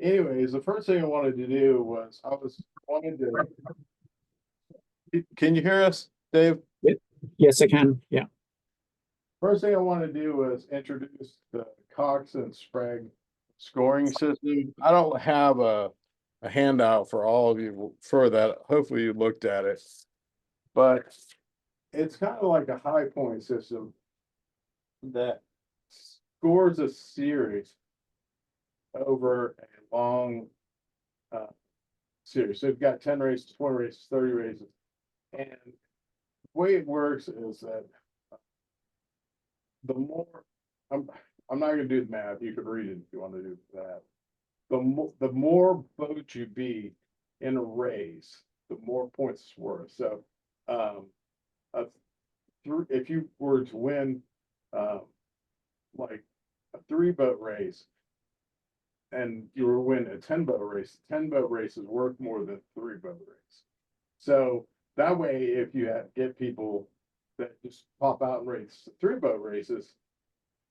anyways, the first thing I wanted to do was wanted to. Can you hear us, Dave? Yes, I can. Yeah. First thing I want to do was introduce the Cox and Sprague scoring system. I don't have a handout for all of you for that. Hopefully you looked at it. But it's kind of like a high point system that scores a series over a long series. So you've got 10 races, 20 races, 30 races. And the way it works is that the more I'm not gonna do the math, you could read it if you want to do that. The more boats you beat in a race, the more points it's worth. So a if you were to win like a 3-boat race and you were win a 10-boat race, 10-boat race is worth more than 3-boat race. So that way, if you get people that just pop out and race 3-boat races,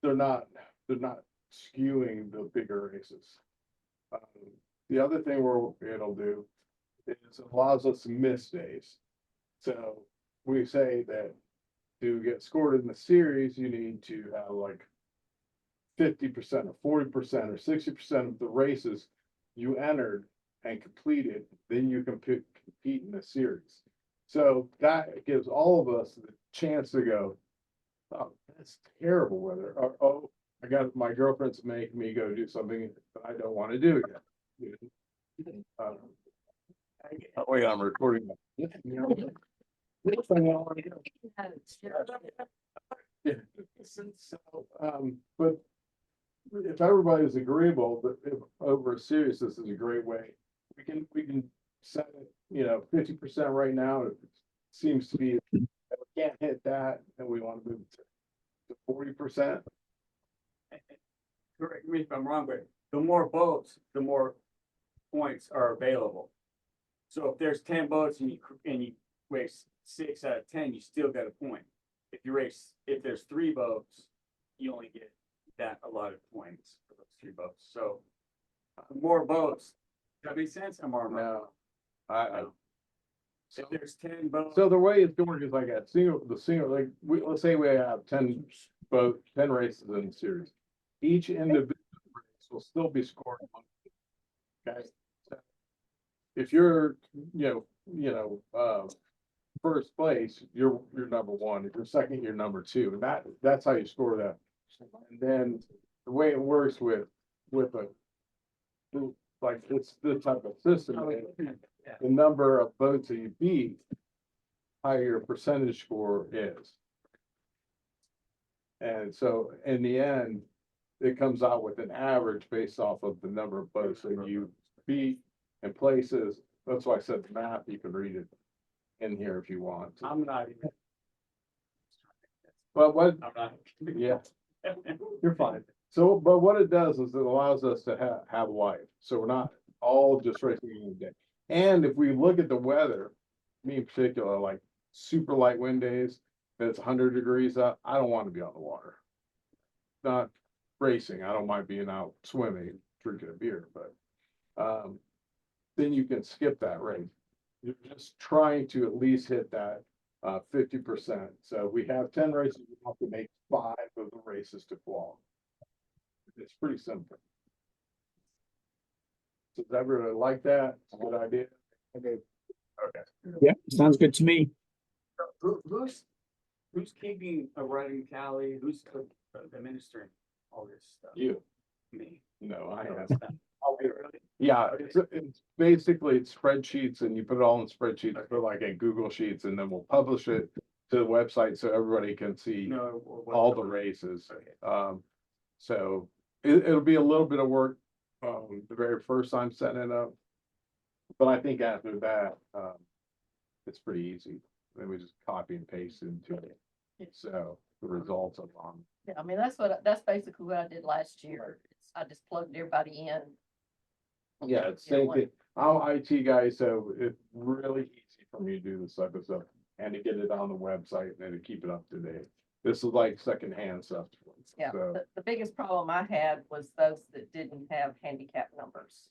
they're not skewing the bigger races. The other thing it'll do is it allows us to miss days. So we say that to get scored in the series, you need to have like 50% or 40% or 60% of the races you entered and completed, then you can compete in the series. So that gives all of us the chance to go, oh, that's terrible weather. Or, oh, I got my girlfriend's making me go do something that I don't want to do again. Oh, wait, I'm recording. Yeah. So, but if everybody's agreeable, but if over a series, this is a great way. We can set it, 50% right now. It seems to be we can't hit that, and we want to move to 40%. Correct me if I'm wrong, but the more boats, the more points are available. So if there's 10 boats and you race 6 out of 10, you still got a point. If there's 3 boats, you only get that allotted points for those 3 boats. So more boats. Does that make sense? I'm wrong. No, If there's 10 boats. so the way it's going is like like let's say we have 10 races in the series. Each individual race will still be scored. Okay. So if you're, first place, you're number 1. If you're second, you're number 2. And that's how you score that. And then the way it works with a like it's this type of system, the number of boats that you beat, higher your percentage score is. And so in the end, it comes out with an average based off of the number of boats that you beat and places. That's why I said the math, you can read it in here if you want. I'm not even. But what, I'm not. yeah, you're fine. So, but what it does is it allows us to have life. So we're not all just racing in the day. And if we look at the weather, me in particular, like super light wind days, it's 100 degrees up, I don't want to be on the water. Not racing, I don't mind being out swimming, drinking a beer, but then you can skip that race. You're just trying to at least hit that 50%. So we have 10 races, we have to make 5 of the races to qualify. It's pretty simple. Does everyone like that? It's a good idea. Okay. Yeah, sounds good to me. Who's keeping a running tally? Who's administering all this stuff? You. Me. No, I have. Oh, really? Yeah, it's basically spreadsheets, and you put it all in spreadsheets, put like in Google Sheets, and then we'll publish it to the website so everybody can see all the races. Okay. So it'll be a little bit of work the very first time setting it up, but I think after that it's pretty easy. Then we just copy and paste into it. So the results are on. Yeah, I mean, that's basically what I did last year. I just plugged everybody in. Yeah, it's same thing. I'm an IT guy, so it's really easy for me to do this type of stuff and to get it on the website and to keep it up to date. This is like secondhand stuff. Yeah, So, the biggest problem I had was those that didn't have handicap numbers.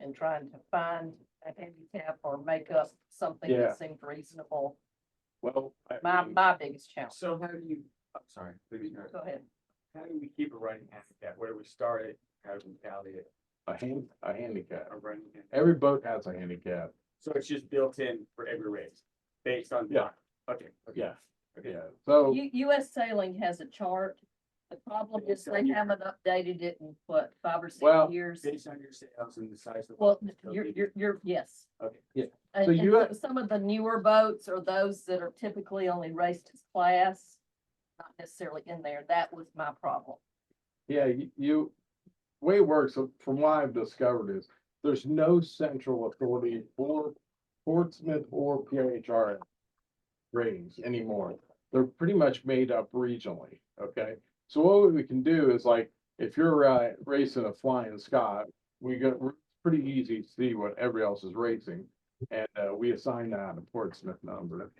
and trying to find a handicap or make up something Yeah. that seemed reasonable. Well, I My, mean, my biggest challenge. So how do you, I'm sorry, please, Go ahead. how do we keep a running handicap? Where do we start it? How do we tally it? a handicap. A running handicap? Every boat has a handicap. So it's just built in for every race, based on. Yeah. Okay. okay, Yeah, Okay. yeah. So, US Sailing has a chart. The problem is they haven't updated it in what, 5 or 6 Well, years? Based on your sales and the size of. Well, the boat, you're, yes. Okay. Yeah. And, So and US some of the newer boats are those that are typically only raced as class, not necessarily in there. That was my problem. yeah, way it works, from what I've discovered is, there's no central authority for Portsmouth or PHR ratings anymore. They're pretty much made up regionally, okay? So what we can do is like, if you're racing a Flying Scot, it's pretty easy to see what everybody else is racing. And we assign that a Portsmouth number.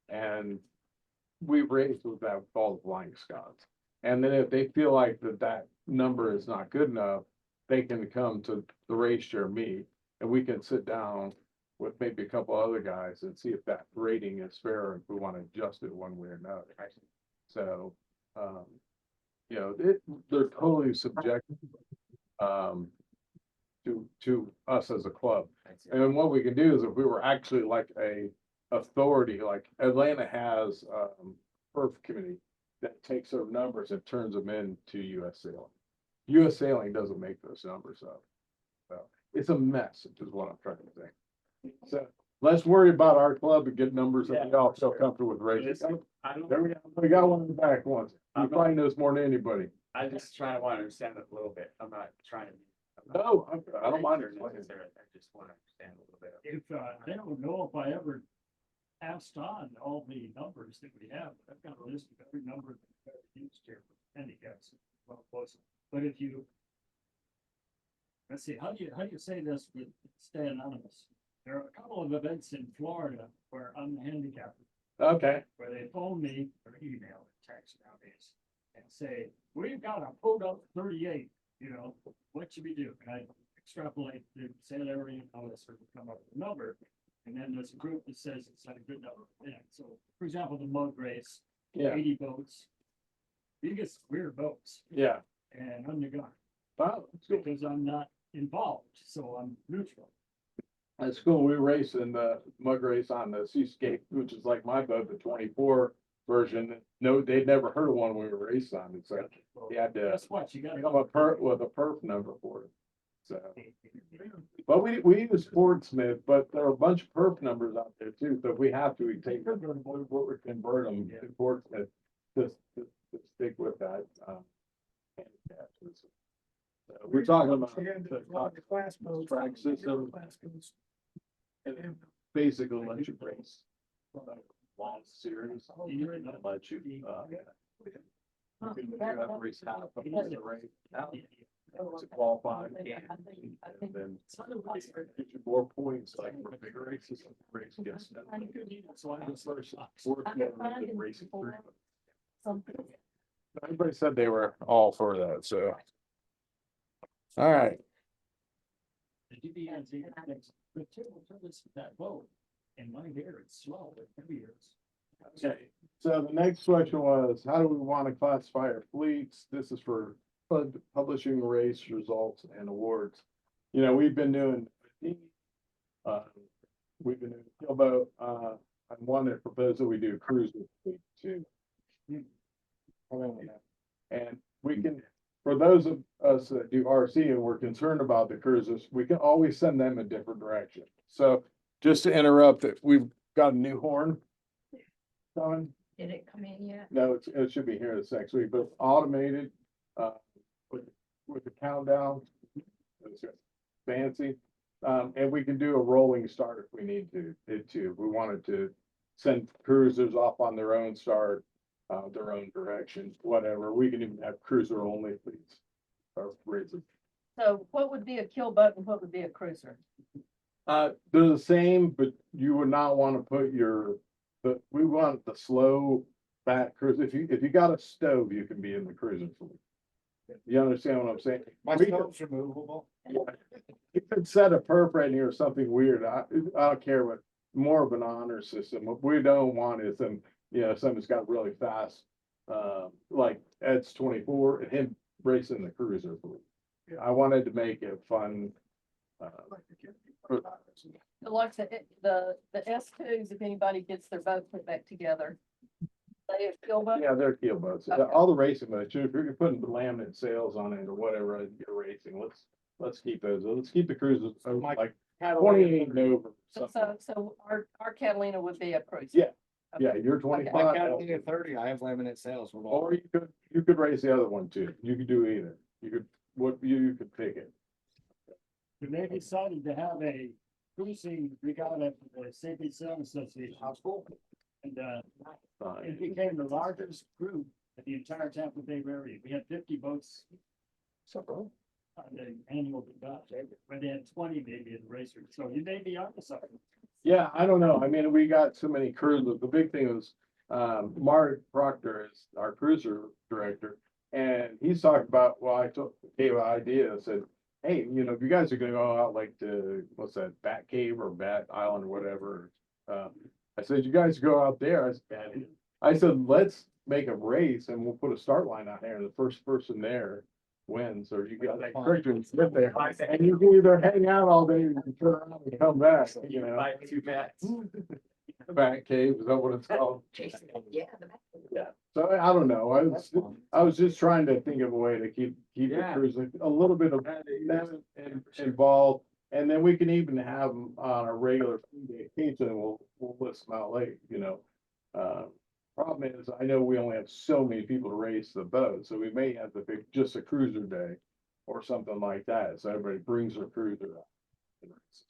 And we race with that with all the Flying Scots. And then if they feel like that number is not good enough, they can come to the race share meet and we can sit down with maybe a couple other guys and see if that rating is fair, if we want to adjust it one way or another. So, you know, they're totally subjective, to us as a club. And what we can do is if we were actually like a authority, like Atlanta has, perf committee that takes their numbers and turns them into US Sailing. US Sailing doesn't make those numbers up. So it's a mess, is what I'm trying to say. So let's worry about our club and get numbers that we all feel comfortable with racing. I don't, There we got one in the back once. You probably knows more than anybody. I just trying to want to understand it a little bit. I'm not trying to. I'm not- No, I don't mind Sure explaining. necessarily. I just want to understand a little bit. If, I don't know if I ever passed on all the numbers that we have, I've got a list of every number that we've ever used here for handicaps. Well, close. But if you. Let's see, how do you say this with stay anonymous? There are a couple of events in Florida where I'm handicapped, Okay, where they phone me or email or text nowadays. And say, we've got a pulled up 38, you know, what should we do? And I extrapolate the sale area and all this, sort of come up with a number. And then there's a group that says it's not a good number. Yeah, so for example, the mud race, yeah, 80 boats. Biggest weird boats, yeah. and I'm the guy, Wow, that's cool. because I'm not involved, so I'm neutral. At school, we race in the mud race on the Seascape, which is like my boat, the 24 version. No, they'd never heard of one we were racing on. It's like, Well, you had to guess what, you gotta. come a with a perf number for it. So, but we use Sportsmith, but there are a bunch of perf numbers out there too. So if we have to, we take them, we convert them to Sportsmith, just to stick with that. Handicap. So we're talking about the Cox-Sprague system. And it basically let you race. Long series, not let you, you can have a race half of the race out to qualify. And then get you more points, like for bigger races, race gets. This versus fourth one, the racing through. Everybody said they were all for that, so. All right, The DBN's the table turns that boat, and my hair, it's slow, but every year it's. okay, so the next question was, how do we want to classify our fleets? This is for publishing race results and awards. You know, we've been doing. We've been doing keelboat, I want to propose that we do cruiser fleet too. And we can, for those of us that do RC and we're concerned about the cruisers, we can always send them a different direction. So just to interrupt that, we've got a new horn coming. Did it come in yet? No, it should be here this next week, but it's automated, with the countdown. It's fancy, and we can do a rolling start if we need to, if we wanted to send cruisers off on their own start, their own direction, whatever. We can even have cruiser only fleets. Or races. So what would be a keelboat and what would be a cruiser? They're the same, but you would not want to put but we want the slow fat cruise. If you got a stove, you can be in the cruiser fleet. You understand what I'm saying? My We- stove's removable. You could could set a perp rating or something weird. I don't care what, more of an honor system. What we don't want is them, somebody's got really fast, like Ed's 24 and him racing the cruiser. I wanted to make it fun. Like the S2s, if anybody gets their boat put back together. They have kill boat. Yeah, they're keel boats. Okay. All the racing boats, if you're putting the laminate sails on it or whatever, you're racing, let's keep those. Let's keep the cruises like 28 and over. something. So our Catalina would be a cruiser. Yeah. Okay. Yeah, you're My 25. Catalina 30, I have laminate sails with all. Or you could race the other one too. You could do either. You could pick it. We may be decided to have a cruising regatta for the Safety Sail Association. And, it became the largest group at the entire Tampa Bay area. We had 50 boats on the annual regatta, but they had 20 maybe in the racers. So you may be onto something. Yeah, I don't know. I mean, we got so many cruisers. The big thing was, Mark Proctor is our cruiser director. And he's talking about, well, gave an idea, said, hey, if you guys are gonna go out like to, what's that, Bat Cave or Bat Island or whatever. I said, you guys go out there. I said, let's make a race and we'll put a start line out there and the first person there wins, or you got that curtain sit there. And you can either hang out all day or you turn around and come back, Buy 2 bats. Bat Cave, is that what it's called? Yeah. Yeah, so I don't know. I was just trying to think of a way to keep the Yeah. cruise a little bit of them involved. And then we can even have them on a regular occasion, and we'll list them out late, Problem is, I know we only have so many people to race the boat, so we may have to pick just a cruiser day or something like that, so everybody brings their cruiser out. and races.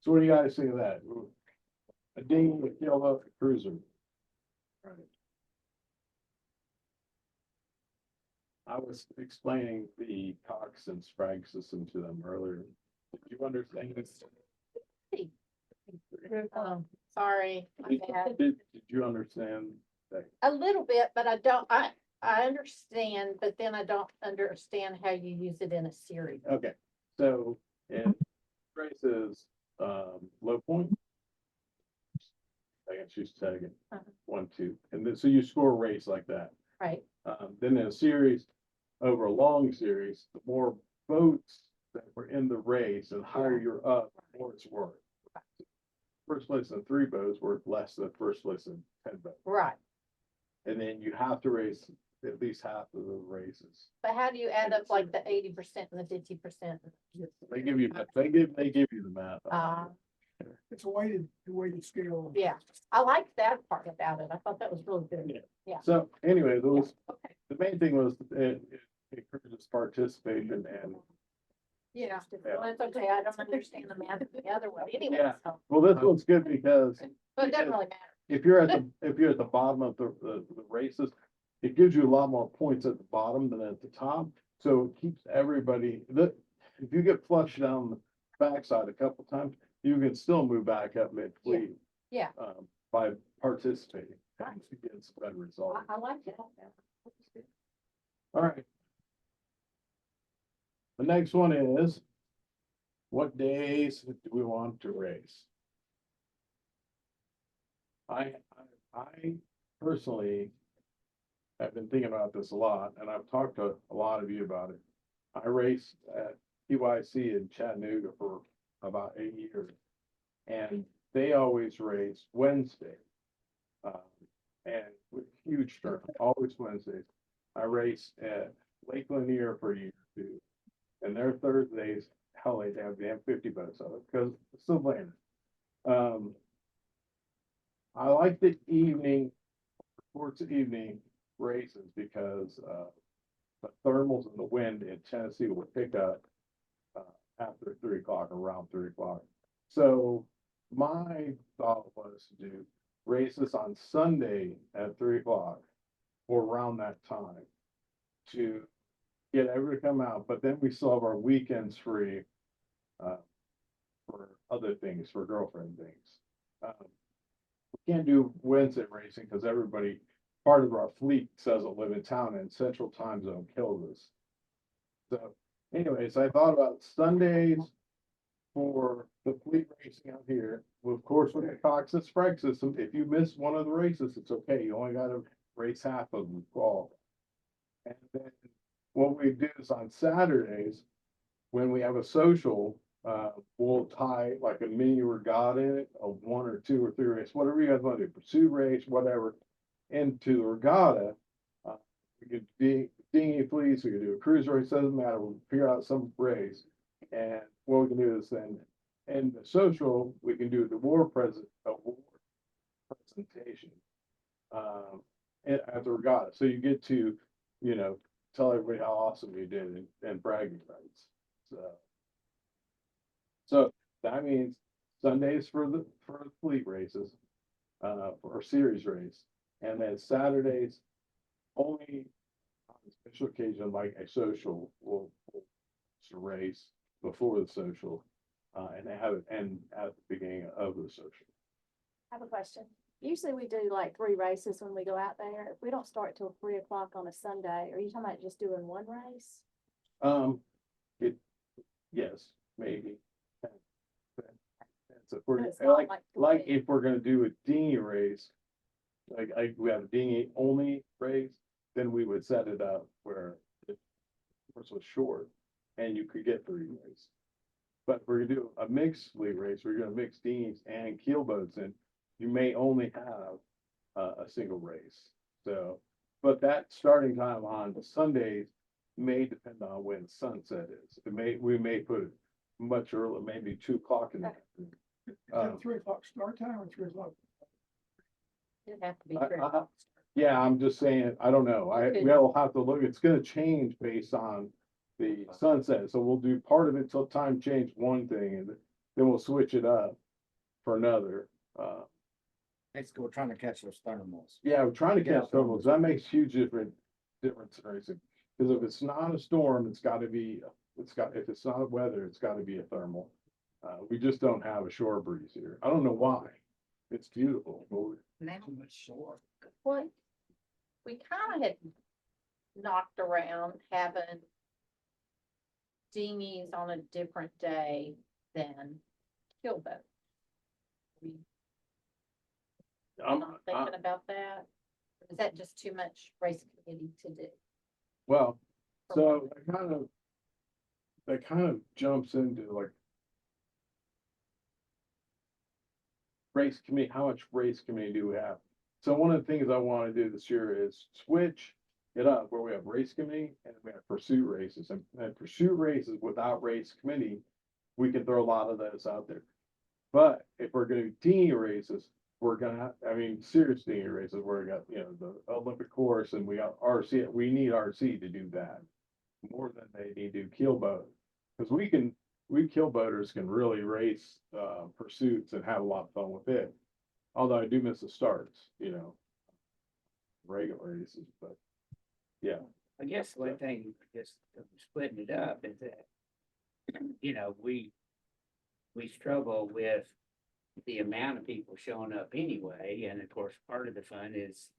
So what do you guys think of that? A dinghy, a keelboat, a cruiser. Right. I was explaining the Cox-Sprague system to them earlier. Did you understand this? Sorry, my bad. Did you understand that? A little bit, but I understand, but then I don't understand how you use it in a series. Okay, so it traces low point. I guess you said again, Uh-huh. 1, 2, and then so you score a race like that. Right, Then in a series, over a long series, the more boats that were in the race and higher you're up, the more it's worth. First place in 3 boats worth less than first place in 10 boats. right. And then you have to race at least half of the races. But how do you add up like the 80% and the 50%? They give you the math. It's a weighted scale. Yeah, I like that part about it. I thought that was really good. Yeah. So anyway, Okay. the main thing was it encourages participation and, Yeah, well, it's okay. I don't understand the math the other way anyway, Yeah. so, well, this one's good because but it doesn't really matter. if you're at the bottom of the races, it gives you a lot more points at the bottom than at the top. So it keeps everybody, if you get flushed down the backside a couple times, you can still move back up mid-fleet. Yeah. By participating. Right. To get some better results. I like that. All right. The next one is, what days do we want to race? I personally have been thinking about this a lot, and I've talked to a lot of you about it. I raced at PYC in Chattanooga for about 8 years, and they always race Wednesday. And with huge tournament, always Wednesdays. I raced at Lake Lanier for a year or 2, and their Thursdays, hell, they have damn 50 boats on it because it's still playing. I like the towards the evening races because the thermals and the wind in Tennessee will pick up after 3 o'clock, around 3 o'clock. So my thought was to do races on Sunday at 3 o'clock or around that time to get everybody to come out, but then we still have our weekends free for other things, for girlfriend things. We can't do Wednesday racing because part of our fleet doesn't live in town and Central Time Zone kills us. So anyways, I thought about Sundays for the fleet racing out here, well, of course, with the Cox-Sprague system, if you miss one of the races, it's okay. You only gotta race half of them qualify. And then what we do is on Saturdays, when we have a social, we'll tie like a mini regatta in it, of 1 or 2 or 3 race, whatever you guys want to do, pursuit race, whatever, into the regatta. We could dinghy fleets, we could do a cruise race, doesn't matter, we'll figure out some race. And what we can do is then, in the social, we can do the war presentation. At the regatta, so you get to, tell everybody how awesome you did and bragging rights, so. So that means Sundays for the fleet races, or series race, and then Saturdays only on a special occasion like a social will race before the social, and they have it end at the beginning of the social. I have a question. Usually we do like 3 races when we go out there. If we don't start till 3 o'clock on a Sunday, are you talking about just doing 1 race? Yes, maybe. So if we're, But it's not like three. if we're gonna do a dinghy race, like we have a dinghy only race, then we would set it up where it was short and you could get 3 races. But if we're gonna do a mixed fleet race, we're gonna mix dinghies and keelboats in, you may only have a single race. So, but that starting time on the Sundays may depend on when sunset is. We may put it much earlier, maybe 2 o'clock in the afternoon. Is that 3 o'clock start time or 3 o'clock? It'd have to be. Yeah, I'm just saying, I don't know. We'll have to look, it's gonna change based on the sunset. So we'll do part of it till time change one thing and then we'll switch it up for another. Basically, we're trying to catch those thermals. Yeah, we're trying to Yeah. catch thermals. That makes huge difference in racing. Because if it's not a storm, if it's not weather, it's gotta be a thermal. We just don't have a shore breeze here. I don't know why. It's beautiful, but Too much shore. What? We kind of had knocked around having dinghies on a different day than keelboat. We I'm, not thinking about that. Is that just too much race committee to do? well, so that kind of jumps into like race committee, how much race committee do we have? So one of the things I want to do this year is switch it up where we have race committee and we have pursuit races, and pursuit races without race committee, we can throw a lot of those out there. But if we're gonna do dinghy races, serious dinghy races where we got, the Olympic course and we got RC, we need RC to do that more than they need to do keelboat. Because we keelboaters can really race pursuits and have a lot of fun with it. Although I do miss the starts, regular races, but yeah. I guess one thing, just splitting it up is that, we struggle with the amount of people showing up anyway, and of course, part of the fun is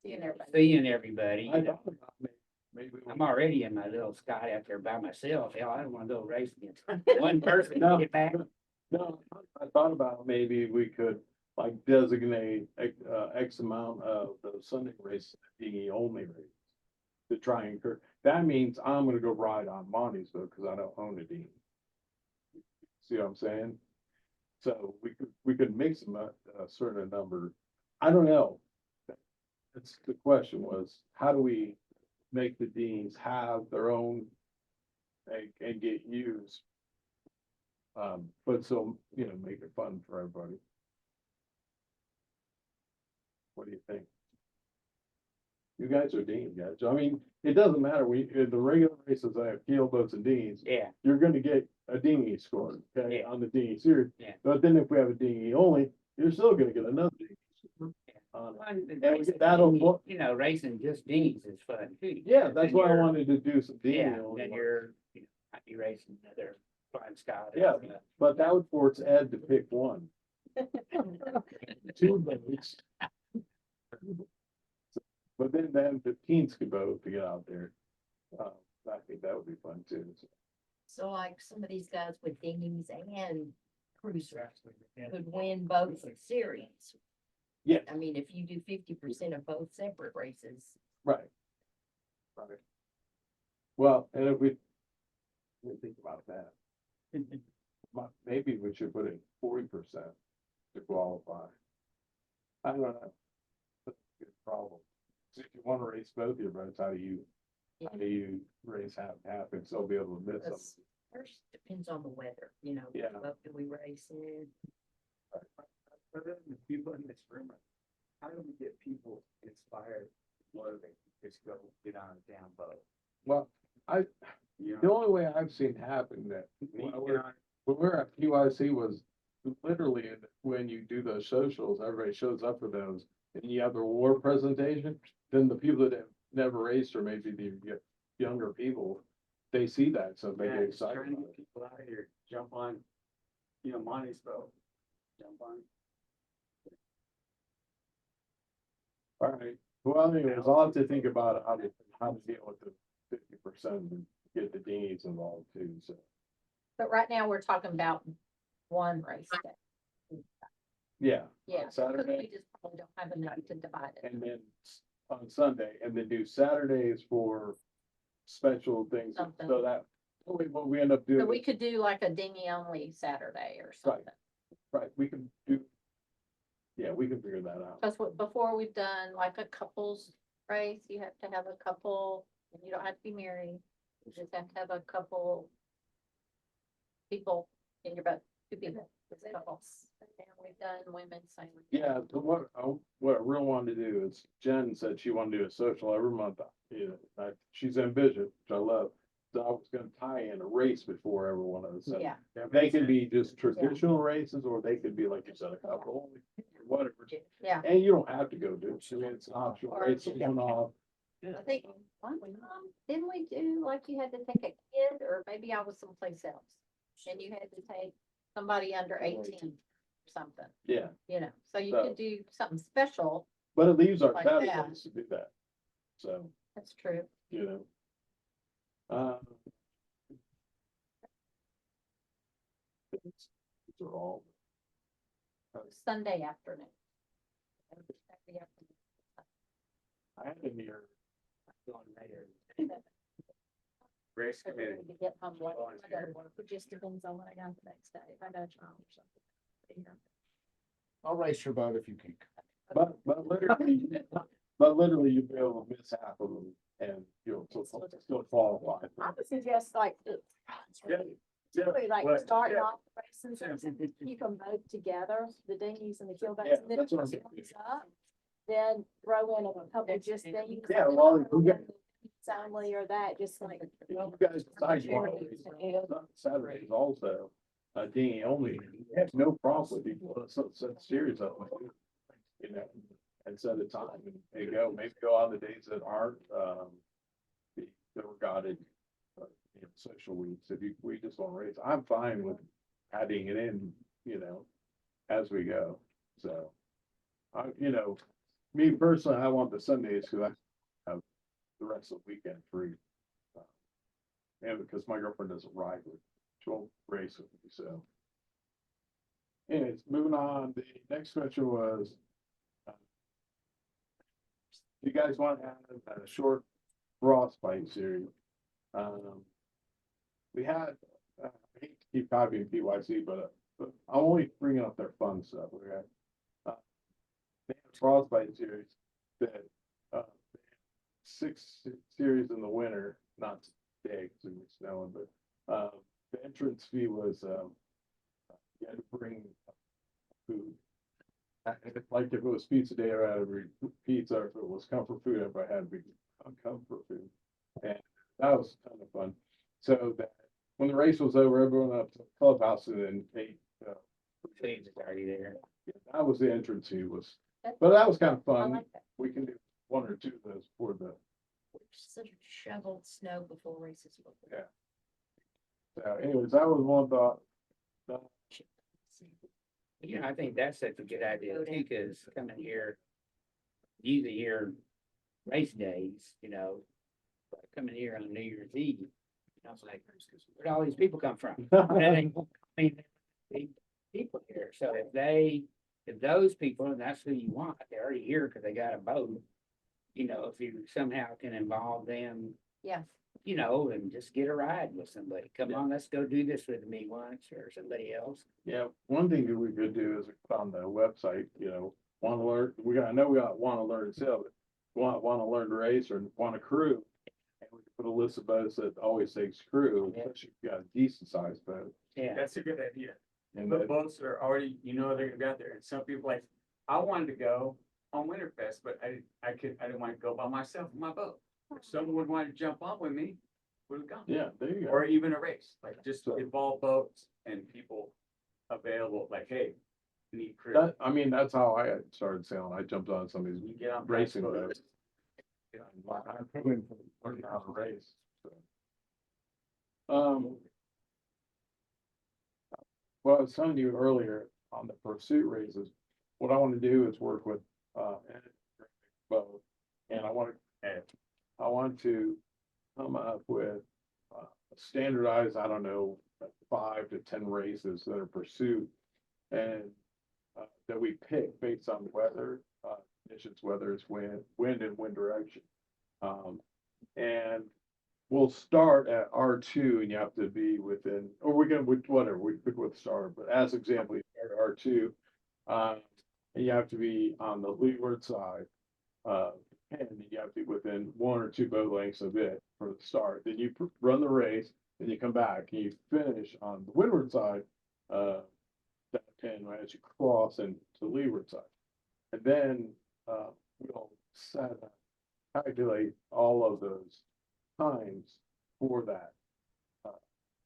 seeing everybody. I thought about maybe I'm already in my little sky out there by myself. Hell, I don't wanna go race against one person No. to get back. No, I thought about maybe we could like designate X amount of the Sunday race, dinghy only race. To try and that means I'm gonna go ride on Monty's boat because I don't own a dinghy. See what I'm saying? So we could mix them a certain number. I don't know. That's the question was, how do we make the dinghies have their own and get used? But so, make it fun for everybody. What do you think? You guys are dinghy guys. I mean, it doesn't matter. In the regular races, I have keelboats and dinghies. Yeah, You're gonna get a dinghy score, okay, Yeah. on the dinghy series. Yeah. But then if we have a dinghy only, you're still gonna get another dinghy. score. Racing just dinghies is fun too. Yeah, that's Then why I you're- wanted to do some dinghy Yeah, only. then ones. you're, might be racing another flying Scott. Yeah. But that would force Ed to pick one. 2 boats. But then the teens could both to get out there. I think that would be fun too. So like some of these guys with dinghies and cruisers Yeah. could win both series. Yeah. I mean, if you do 50% of both separate races. Right. Right. Well, and if we think about that, maybe we should put in 40% to qualify. I don't know. That's a good problem. 'Cause if you want to race both your boats, how do you race half and still be able to miss them? Because first depends on the weather, you know, Yeah. what do we race in? Other than the people in this room, how do we get people inspired, motivated, to just go get on a damn boat? Well, You the know, only way I've seen happen that when we're when we're at PYC was literally when you do those socials, everybody shows up for those, and you have the war presentation, then the people that have never raced or maybe the younger people, they see that, so they Yeah, get just trying excited to about get it. people out here, jump on, Monty's boat, jump on. All right, well, anyways, I'll have to think about how to deal with the 50% and get the dinghies involved too, so. But right now, we're talking about one race day. Yeah. Yeah, because Saturday. we just probably don't have enough to divide it. And then on Sunday, and then do Saturdays for special things, Something. so that, what we end up So doing. we could do like a dinghy only Saturday or something. Right, we can do. Yeah, we can figure that out. Because before we've done like a couples race, you have to have a couple, and you don't have to be married. You just have to have a couple people in your boat, 2 people, just couples. And we've done women's sailing. Yeah, but what I really wanted to do is Jen said she wanted to do a social every month. You know, she's ambitious, which I love. So I was gonna tie in a race before every one of those. Yeah. They can be just traditional races, or they could be, like you said, a couple, whatever. Yeah. And you don't have to go do it. I mean, it's optional, Or- it's one off. I think one time, didn't we do like you had to take a kid, or maybe I was someplace else? And you had to take somebody under 18 or something, Yeah, you know, so you So- could do something special. but it leaves our Like that. Saturdays to do that. So, That's true. you know. These are all. Sunday afternoon. Saturday afternoon. I had in here. Race committee. To get home late. It just depends on what I got the next day, if I got a trial or something. I'll race your boat if you can. But literally you'll be able to miss half of them and you'll still qualify. I would suggest like, really like Well, starting yeah. off races, you can both together, the dinghies and the keelbacks, Yeah, and then that's what I'm if saying. it comes up, then throw in a couple just dinghies. Yeah, well, we got- Only or that, just like. You guys decide you want to race on Saturdays also, dinghy only, you have no problem with people, set series up. You know, and set a time and go, maybe go on the days that aren't, the regatted, social weeks, if we just want to race, I'm fine with adding it in, as we go, so. Me personally, I want the Sundays, because I have the rest of the weekend free. And because my girlfriend doesn't ride with, she won't race with me, so. Anyways, moving on, the next question was. You guys want to have a short frostbite series? We had, I hate to keep copying PYC, but I'm only bringing up their fun stuff. We had, they had a frostbite series that, 6 series in the winter, not today because it was snowing, but, the entrance fee was, you had to bring food. Like if it was pizza day, I had to bring pizza, or if it was comfort food, everybody had to bring comfort food. And that was kind of fun. So that when the race was over, everyone went up to the clubhouse and then ate. Food's already there. Yeah, that was the entrance fee was, but that was kind of I fun. like that. We can do 1 or 2 of those for the, Sort of shoveled snow before races. yeah. Anyways, that was one thought. Yeah, I think that's such a good idea too, because coming here, usually here race days, but coming here on New Year's Eve, I was like, where'd all these people come from? I mean, people here, so if those people, and that's who you want, they're already here because they got a boat. You know, if you somehow can involve them, Yeah. you know, and just get a ride with somebody. Come on, let's go do this with me once or somebody else. Yeah, one thing that we could do is on the website, you know, want to learn, I know we got want to learn to sail, but want to learn to race or want to crew. And we could put a list of boats that always takes crew, Yeah. especially if you got a decent sized boat. Yeah, That's a good idea. And The that, boats are already, you know, they're gonna be out there, and some people like, I wanted to go on Winterfest, but I didn't want to go by myself in my boat. If someone would want to jump on with me, would have gone. yeah, there you go. Or even a race, like just So- involve boats and people available, like, hey, we need crew. That, I mean, that's how I started sailing. I jumped on some of You these get on racing boats. boats. Yeah, I'm probably learning how to race. So. Well, I was telling you earlier on the pursuit races, what I want to do is work with, both. And I want to come up with, standardized, I don't know, 5 to 10 races that are pursuit. And, that we pick based on weather, conditions, whether it's wind and wind direction. And we'll start at R2 and you have to be within, or we're gonna, whatever, we pick with start, but as example, you start at R2. And you have to be on the leeward side. And you have to be within 1 or 2 boat lengths of it for the start. Then you run the race, then you come back and you finish on the windward side, that pin right as you cross into the leeward side. And then, we'll calculate all of those times for that,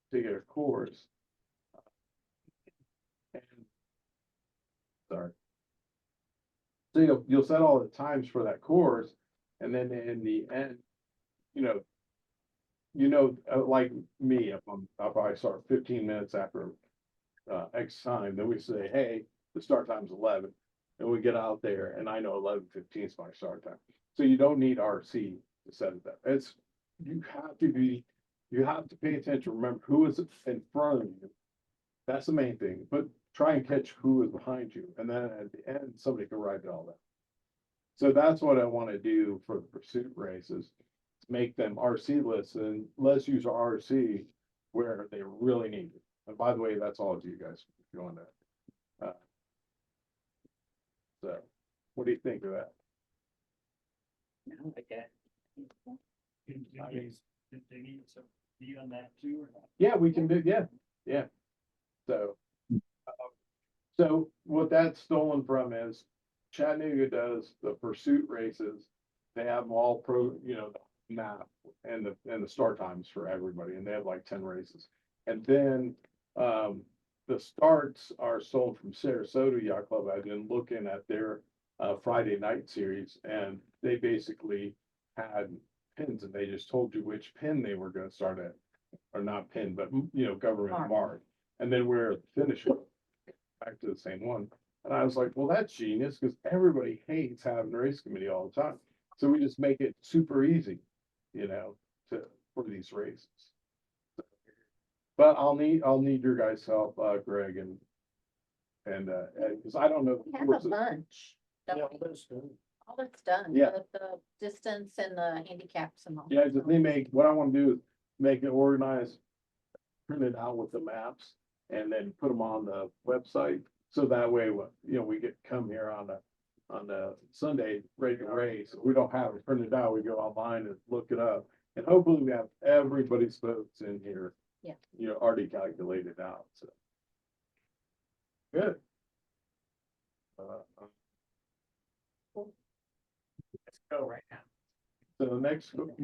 particular course. And, sorry. So you'll set all the times for that course, and then in the end, like me, if I start 15 minutes after X time, then we say, hey, the start time's 11, and we get out there, and I know 11:15 is my start time. So you don't need RC to set it up. You have to pay attention, remember who is in front of you. That's the main thing, but try and catch who is behind you, and then at the end, somebody can write it all down. So that's what I want to do for the pursuit races, make them RC lists, and let's use RC where they really need it. And by the way, that's all to you guys if you want that. So, what do you think of that? I like that. Did they need some be on that too or not? Yeah, we can do, yeah. So what that's stolen from is Chattanooga does the pursuit races. They have them all the map and the start times for everybody, and they have like 10 races. And then, the starts are sold from Sarasota Yacht Club. I've been looking at their, Friday night series, and they basically had pins, and they just told you which pin they were gonna start at. Or not pin, but government mark. And then where the finish was, back to the same one. And I was like, well, that's genius, because everybody hates having a race committee all the time. So we just make it super easy, for these races. But I'll need your guys' help, Greg and because I don't know. We have a bunch. don't we? All that's done. Yeah. The distance and the handicaps and all. Yeah, just what I want to do is make it organized, print it out with the maps, and then put them on the website. So that way, we get come here on the Sunday, ready to race. We don't have it printed out. We go online and look it up. And hopefully we have everybody's votes in here. Yeah. Already calculated out, so. Good. Let's go right now. So the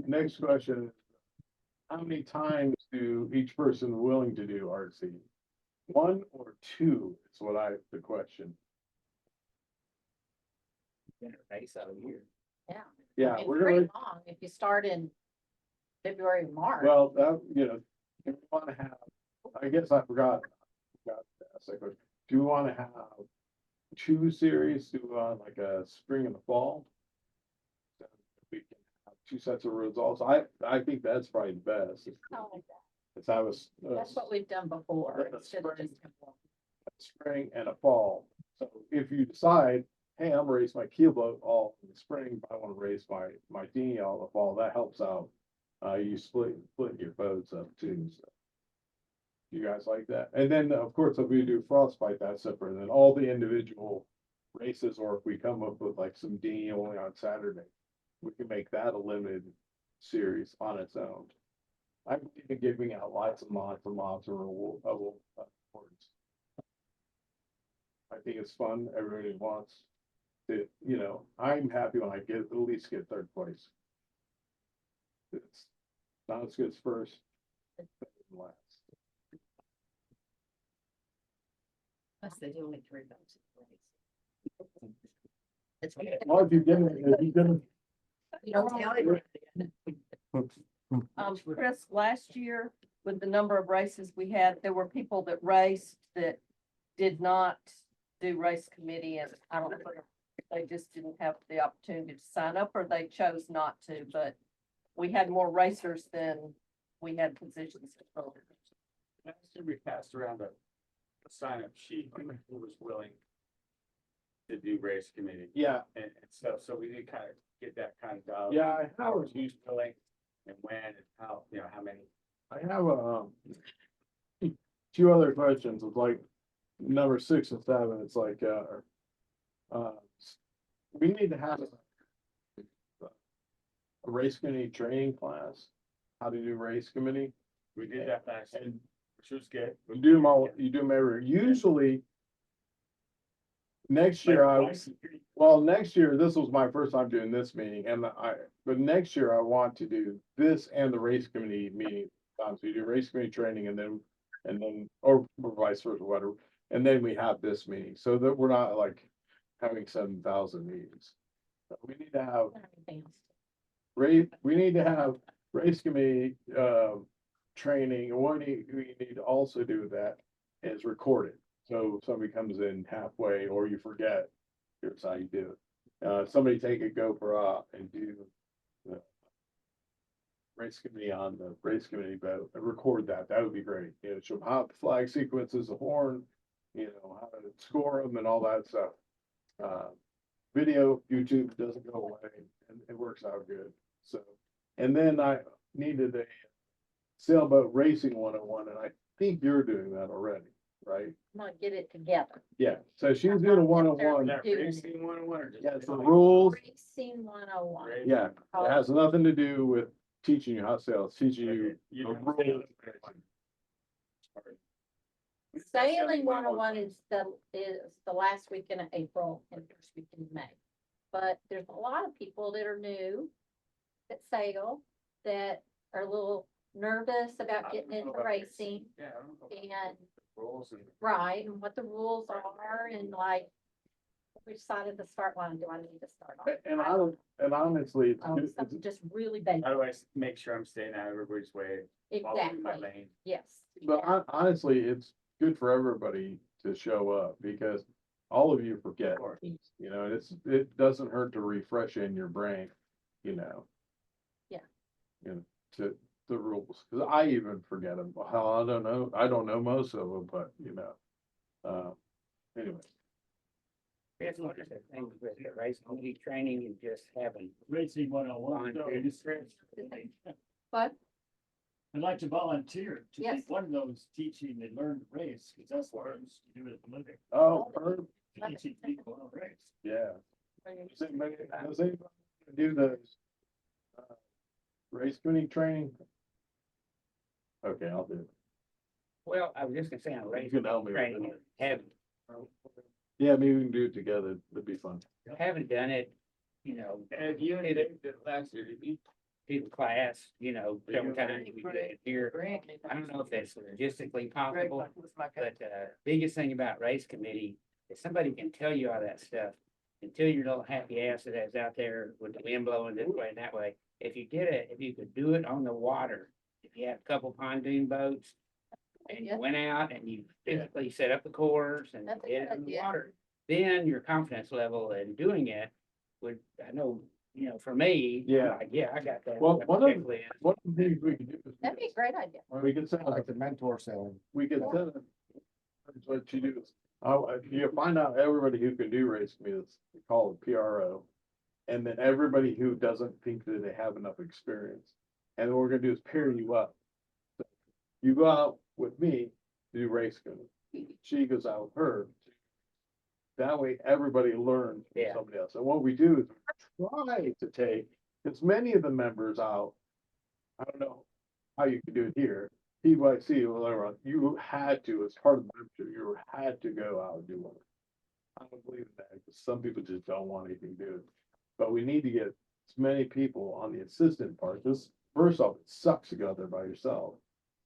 next question, how many times do each person willing to do RC? 1 or 2 is the question. Been a race all year. Yeah. Yeah, It's we're pretty gonna, long if you start in February, March. well, that, if we want to have, I guess I forgot to ask that question. Do you want to have 2 series, do like a spring and a fall? So we can have 2 sets of results. I think that's probably the best. I like that. It's have a That's what we've done before. a instead of spring. just- spring and a fall. So if you decide, hey, I'm gonna raise my keelboat all in the spring, but I wanna raise my dinghy all in the fall, that helps out. You split your boats up too, so. You guys like that? And then, of course, if we do frostbite, that's separate, and then all the individual races, or if we come up with like some dinghy only on Saturday, we can make that a limited series on its own. I'm even giving out lots and lots and lots of awards. I think it's fun. Everybody wants to, I'm happy when I at least get third place. It's not as good as first. But last. Plus there's only 3 votes. It's. Well, if you get it, You don't tell it. Chris, last year, with the number of races we had, there were people that raced that did not do race committee, and I don't know if they just didn't have the opportunity to sign up, or they chose not to, but we had more racers than we had positions to fill. Last year we passed around a sign-up sheet, who was willing to do race committee yeah, and stuff, so we did kind of get that kind of dialed. yeah, I have, Who's willing and when and how, how many. I have a, 2 other questions. It's like number 6 and 7. It's like, we need to have a race committee training class, how to do race committee. We did that last year, And which was good. you do them every, usually next year, next year, this was my first time doing this meeting, but next year I want to do this and the race committee meeting. So you do race committee training and then, or vice versa, whatever, and then we have this meeting, so that we're not like having 7,000 meetings. So we need to have we need to have race committee, training, and what we need to also do with that is record it. So if somebody comes in halfway or you forget, here's how you do it. Somebody take a GoPro and do the race committee on the race committee boat and record that. That would be great. Show how the flag sequences, the horn, how to score them and all that stuff. Video, YouTube doesn't go away and it works out good. So, and then I needed a sailboat racing 101, and I think you're doing that already, right? I'm gonna get it together. Yeah, so she's doing a 101. That racing 101 or just? Yeah, it's the rules. Racing 101. Yeah, it has nothing to do with teaching you how to sail. It's teaching you You the know, rules. Sailing 101 is the last weekend of April and first weekend of May. But there's a lot of people that are new that sail, that are a little nervous about getting into racing. Yeah, I don't know. And Rules and. right, and what the rules are, and like which side of the start line do I need to start on? And honestly, it's good- Something just really basic. How do I make sure I'm staying out of everybody's way, following my Exactly, lane? yes. but honestly, it's good for everybody to show up because all of you forget. It doesn't hurt to refresh in your brain, Yeah. To the rules, because I even forget them. I don't know most of them, but anyway. That's one of the things with the race committee training and just having Racing 101. volunteers. But I'd like to volunteer to be Yes. one of those teaching and learn to race, because that's what I used to do at the living, Oh, Herb, teaching people how to race. yeah. Does anybody do the race committee training? Okay, I'll do it. Well, I was just gonna say on race You can help me with training, Yeah, maybe we can do it together. That'd be fun. haven't done it, And you and Dave did it last year, did you? to the class, several times we did it here. I don't know if that's logistically possible, but biggest thing about race committee is somebody can tell you all that stuff until your little happy ass that is out there with the wind blowing this way and that way. If you could do it on the water, if you have a couple pontoon boats and you went out and you physically set up the course and That's a did it good in the idea. water, then your confidence level in doing it would, I know you know, for me. I'm Yeah. like, yeah, I got that. Well, one of the- checklist. One of the things we can do is. That'd be a great idea. We can send, Like the mentor selling. we can send, what you do is, you find out everybody who can do race committees, call it PRO. And then everybody who doesn't think that they have enough experience. And what we're gonna do is pair you up. So you go out with me to do race committee. She goes out with her. That way, everybody learns from Yeah. somebody else. And what we do is try to take as many of the members out. I don't know how you can do it here. PYC, whatever, you had to, as part of the membership, you had to go out and do one. I don't believe in that, because some people just don't want anything to do with it. But we need to get as many people on the assistant part. This, first off, it sucks to go out there by yourself,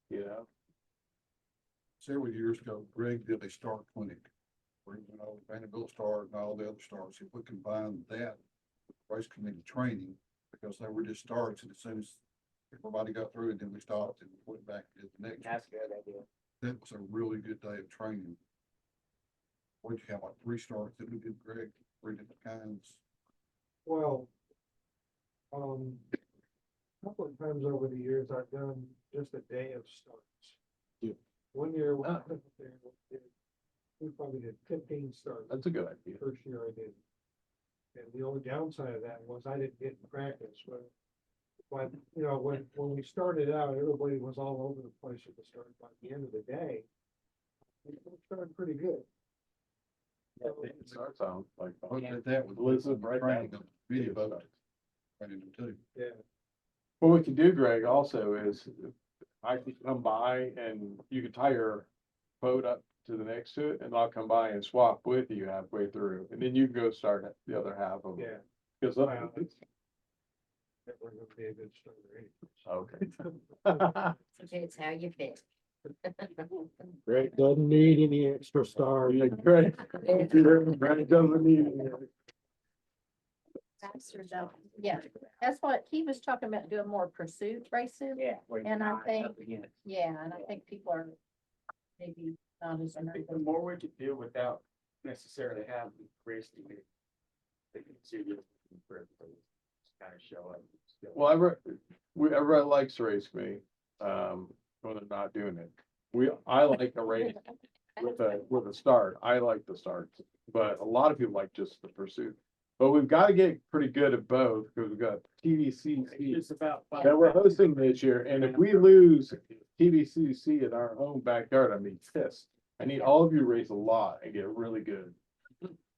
you know? Several years ago, Greg did a star clinic. Where, you know, Vanderbilt stars and all the other stars, if we combine that with race committee training, because they were just starts, and as soon as everybody got through it, then we stopped and went back and did the next. one. That's a good idea. That was a really good day of training. What'd you have, like 3 stars that we did, Greg, 3 different kinds? Well, couple of times over the years, I've done just a day of starts. Yeah. One year, we probably did 15 starts. That's a good idea. First year I did. And the only downside of that was I didn't get in practice, but, you know, when we started out, everybody was all over the place at the start. By the end of the day, we started pretty good. Yeah, it starts out like. Look at that with Elizabeth, right training now. of video votes. Training them too. Yeah. What we can do, Greg, also is I can come by and you can tie your boat up to the next to it, and I'll come by and swap with you halfway through, and then you can go start at the other half of it. Yeah. Because, Well, that was gonna be a good starter anyway. okay. It's how you fit. Greg doesn't need any extra stars. Yeah, Greg, Greg doesn't need it. Faster though. Yeah, that's what he was talking about, doing more pursuit races. Yeah. where you And I line think- up against- Yeah, and I think people are maybe not as. I think the more we could do without necessarily having race committee. They can see this for everybody, just kind of show up. Well, everybody likes race me, when they're not doing it. I like a race with a start. I like the starts, but a lot of people like just the pursuit. But we've got to get pretty good at both, because we've got TVCC It's about. that we're hosting this year, and if we lose TVCC in our own backyard, I mean, pissed. I need all of you to race a lot and get really good.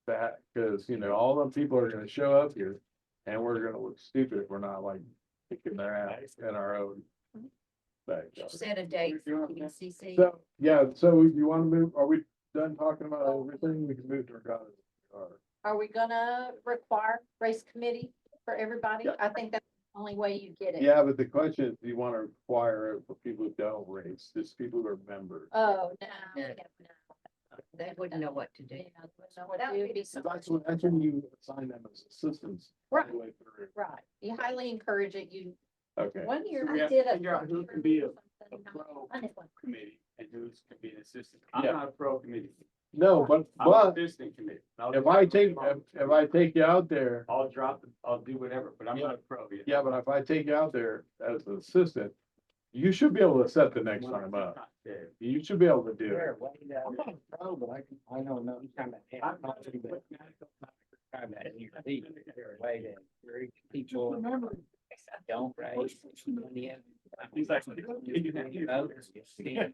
That, because, you know, all them people are gonna show up here, and we're gonna look stupid if we're not like kicking their ass in our own backyard. Set a date for PCC. So, yeah, so you wanna move, are we done talking about everything? We can move to regattas. Are we gonna require race committee for everybody? Yeah. I think that's the only way you get it. Yeah, but the question is, do you wanna require it for people who don't race, just people who are members? Oh, no. No, no. They wouldn't know what to do. Yeah, so that would be So that's when you assign them as assistants. all the way through. right. You highly encourage it. You, Okay, one year So I we have to did a. figure out who can be a something. pro I did one. committee and who's can be an assistant. I'm Yeah. not a pro committee. no, but, I'm an but assistant committee. I'll if do I whatever. take, if I take you out there, I'll I'll do whatever, but I'm not a pro yet. yeah, but if I take you out there as an assistant, you should be able to set the next time up. Yeah. You should be able to do Sure, it. way down. I'm not a pro, but I know no. You talking about- I'm not talking about here, way down. Very people Remember, don't raise money in. He's like, You vote, you stand.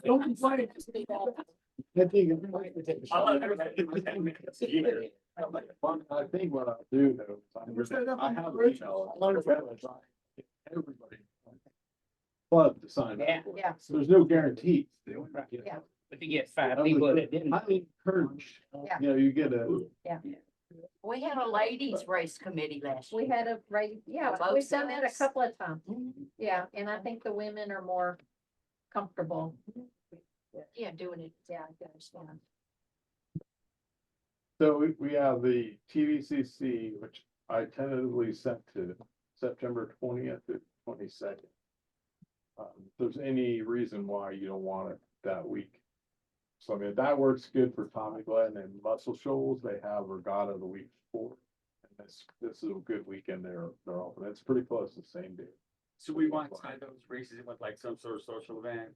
don't complain. I think everybody can take a I'll shot. let everybody do what they want. Yeah. I think what I'll do though, I have an email. Everybody. Club to sign Yeah. up. for it. Yeah. So there's no guarantee. Yeah. But you get 5 people that didn't. I encourage, Yeah. you know, you get a, We had a ladies race committee last We year. had a race, yeah, Both we've done that a sides. couple of times. Yeah, and I think the women are more comfortable. Yeah, doing it. Yeah, I understand. so we have the TVCC, which I tentatively sent to September 20th to 22nd. If there's any reason why you don't want it that week. So I mean, that works good for Tommy Glen and Muscle Shoals. They have regatta the week before. And this is a good weekend, they're open, it's pretty close to the same day. So we want to tie those races in with like some sort of social event,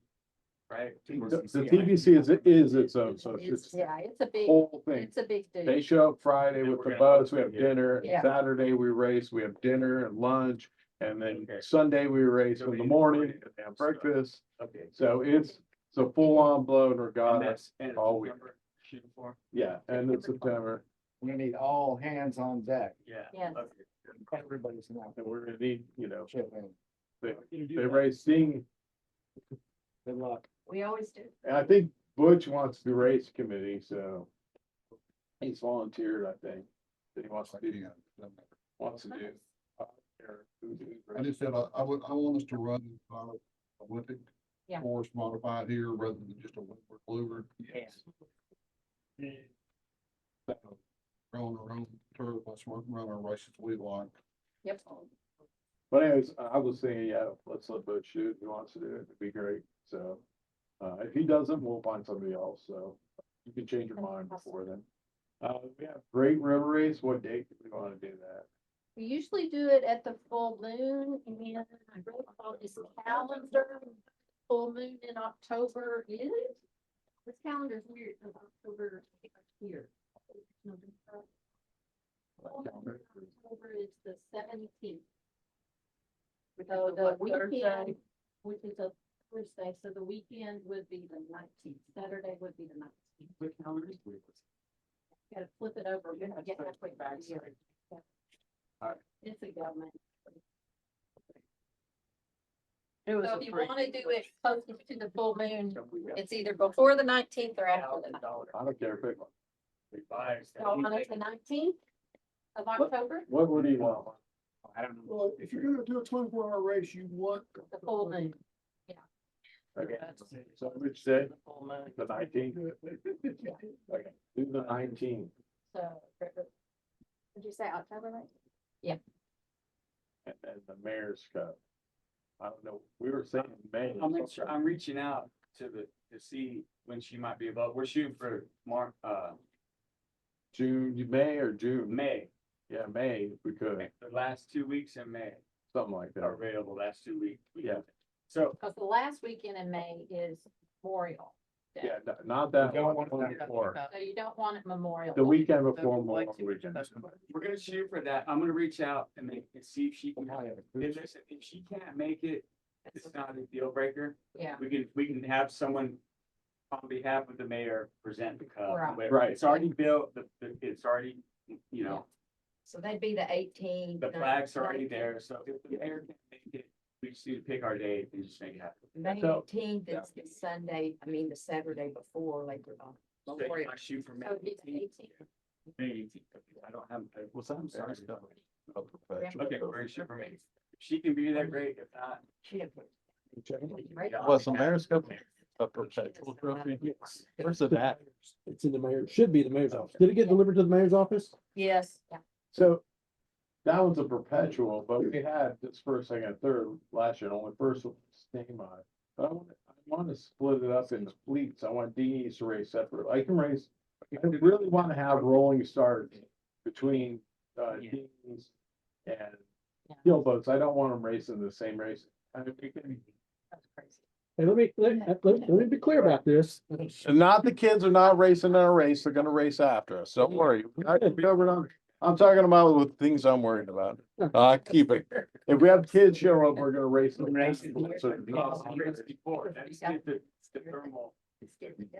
right? The TBC is its own, so it's Yeah, it's a big, whole thing. it's a big They deal. show up Friday And with we're the gonna boats, we have yeah. dinner, Yeah. Saturday we race, we have dinner and lunch. And then Okay. Sunday we race in the morning, and have breakfast, Okay. so it's a full-on blown And regatta, that's, and all week. shooting for, yeah, end of September. We need all hands on deck. yeah. Yes. Okay. Everybody's not And we're gonna need, chip in. they race Sting, Good luck. We always do. and I think Butch wants to race committee, so. He's volunteered, I think, that he wants to do, wants to do. I just said, I want us to run Olympic Yeah. course modified here rather than just a Wentworth Louver. Yes. Run our own turf, let's run our races we like. Yep. But anyways, I was thinking, yeah, let's let Butch shoot, if he wants to do it, it'd be great, so. If he doesn't, we'll find somebody else, so you can change your mind before then. We have Great River Race, what date do we wanna do that? We usually do it at the full moon, and I wrote on this calendar, full moon in October is. This calendar's weird, because October here. October is the 17th. So the weekend, which is a Thursday, so the weekend would be the 19th, Saturday would be the 19th. What calendar is it? Gotta flip it over, we're gonna get halfway back here. Alright. It's a government. It was So a if you free- wanna do it closest to the full moon, it's either before the 19th or after the 19th. I don't care, pick one. Y'all want it the 19th of October, What would he want? I don't know. Well, if you're gonna do a 24-hour race, you want. the full moon. Okay, so which day, The full moon. the 19th? Okay, do the 19th, So, Did you say October, right? and the Mayor's Cup. I don't know, we were saying May. I'm reaching out to see when she might be about, we're shooting for June, May or June? May, Yeah, May, if we could, the last 2 weeks in May something like are that. available, last 2 weeks. Yeah. So, because the last weekend in May is Memorial Day. Yeah, not that You don't one, want that before, So you don't want it Memorial. the Day. weekend before Memorial Weekend. we're gonna shoot for that, I'm gonna reach out and see if she can, if she can't make it, it's not a deal breaker. Yeah, We can have someone on behalf of the mayor present the cup. Right. Right. It's already built, it's already, So that'd be the 18th. the flag's already there, so if the mayor can't make it, we just need to pick our date and just make it happen. May So- 18th is the Sunday, the Saturday before Labor Day. Memorial. I shoot for May so it'd be the 18th. 18th. May 18th, I don't have, what's that, I'm sorry. Okay. Okay, we're gonna shoot for May. If she can be there, great, if not. Right. What's the Mayor's Cup? A perpetual trophy? Where's it at? It's in the mayor, should be the mayor's office. Did it get delivered to the mayor's office? Yes, So that was a perpetual, but we had this first, second, third last year, only first was name on it. But I want to split it up into fleets. I want Dean's to race separate. I can race, I really want to have rolling starts between Dean's and Hill boats. I don't want them racing the same race. I mean, we can. Hey, let me be clear about this. And not the kids are not racing in a race, they're gonna race after us, don't worry. I'm talking about with things I'm worried about. Keep it. If we have kids show up, we're gonna race them. Before, that's the thermal,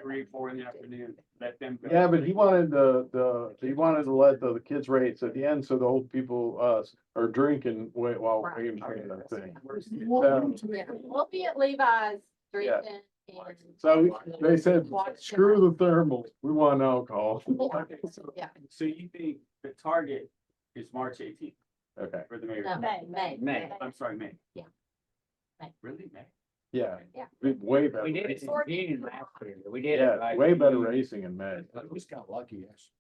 3, 4 in the afternoon, let them go. Yeah, but he wanted he wanted to let the kids race at the end, so the old people, are drinking while waiting for that thing. Yeah, we'll be at Levi's drinking and. So they said, screw the thermals, we want alcohol. Okay, so, Yeah. so you think the target is March 18th Okay, for the mayor? No, May. May. I'm sorry, May. Yeah. May. Really, May? yeah. Yeah. Way better. We did it racing. in June last year. We did it. Yeah, like way better June. racing in May. It was kind of lucky, yes.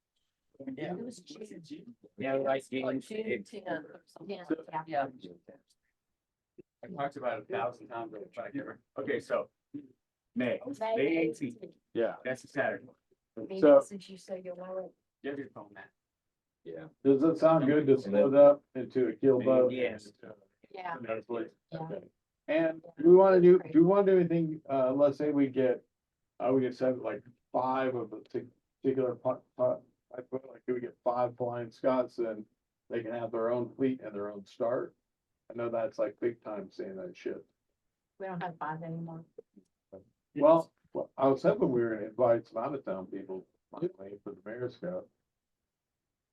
Yeah, It was June. yeah, like June. like June 10th or something. Yeah. Yeah. I talked about it 1,000 times. on the track here. Okay, so May, May May 18th, Yeah, that's a Saturday. So- Since you say you're lower. You have your phone, Matt. Yeah. Does it sound good to split up into a keel boat? Yes. Yeah. Okay. Yeah. And do we wanna do anything, let's say we get set like 5 of the particular I put like, do we get 5 flying Scots, then they can have their own fleet and their own start? I know that's like big time saying that shit. We don't have 5 anymore. Well, I was hoping we were gonna invite some out of town people, finally, for the Mayor's Cup.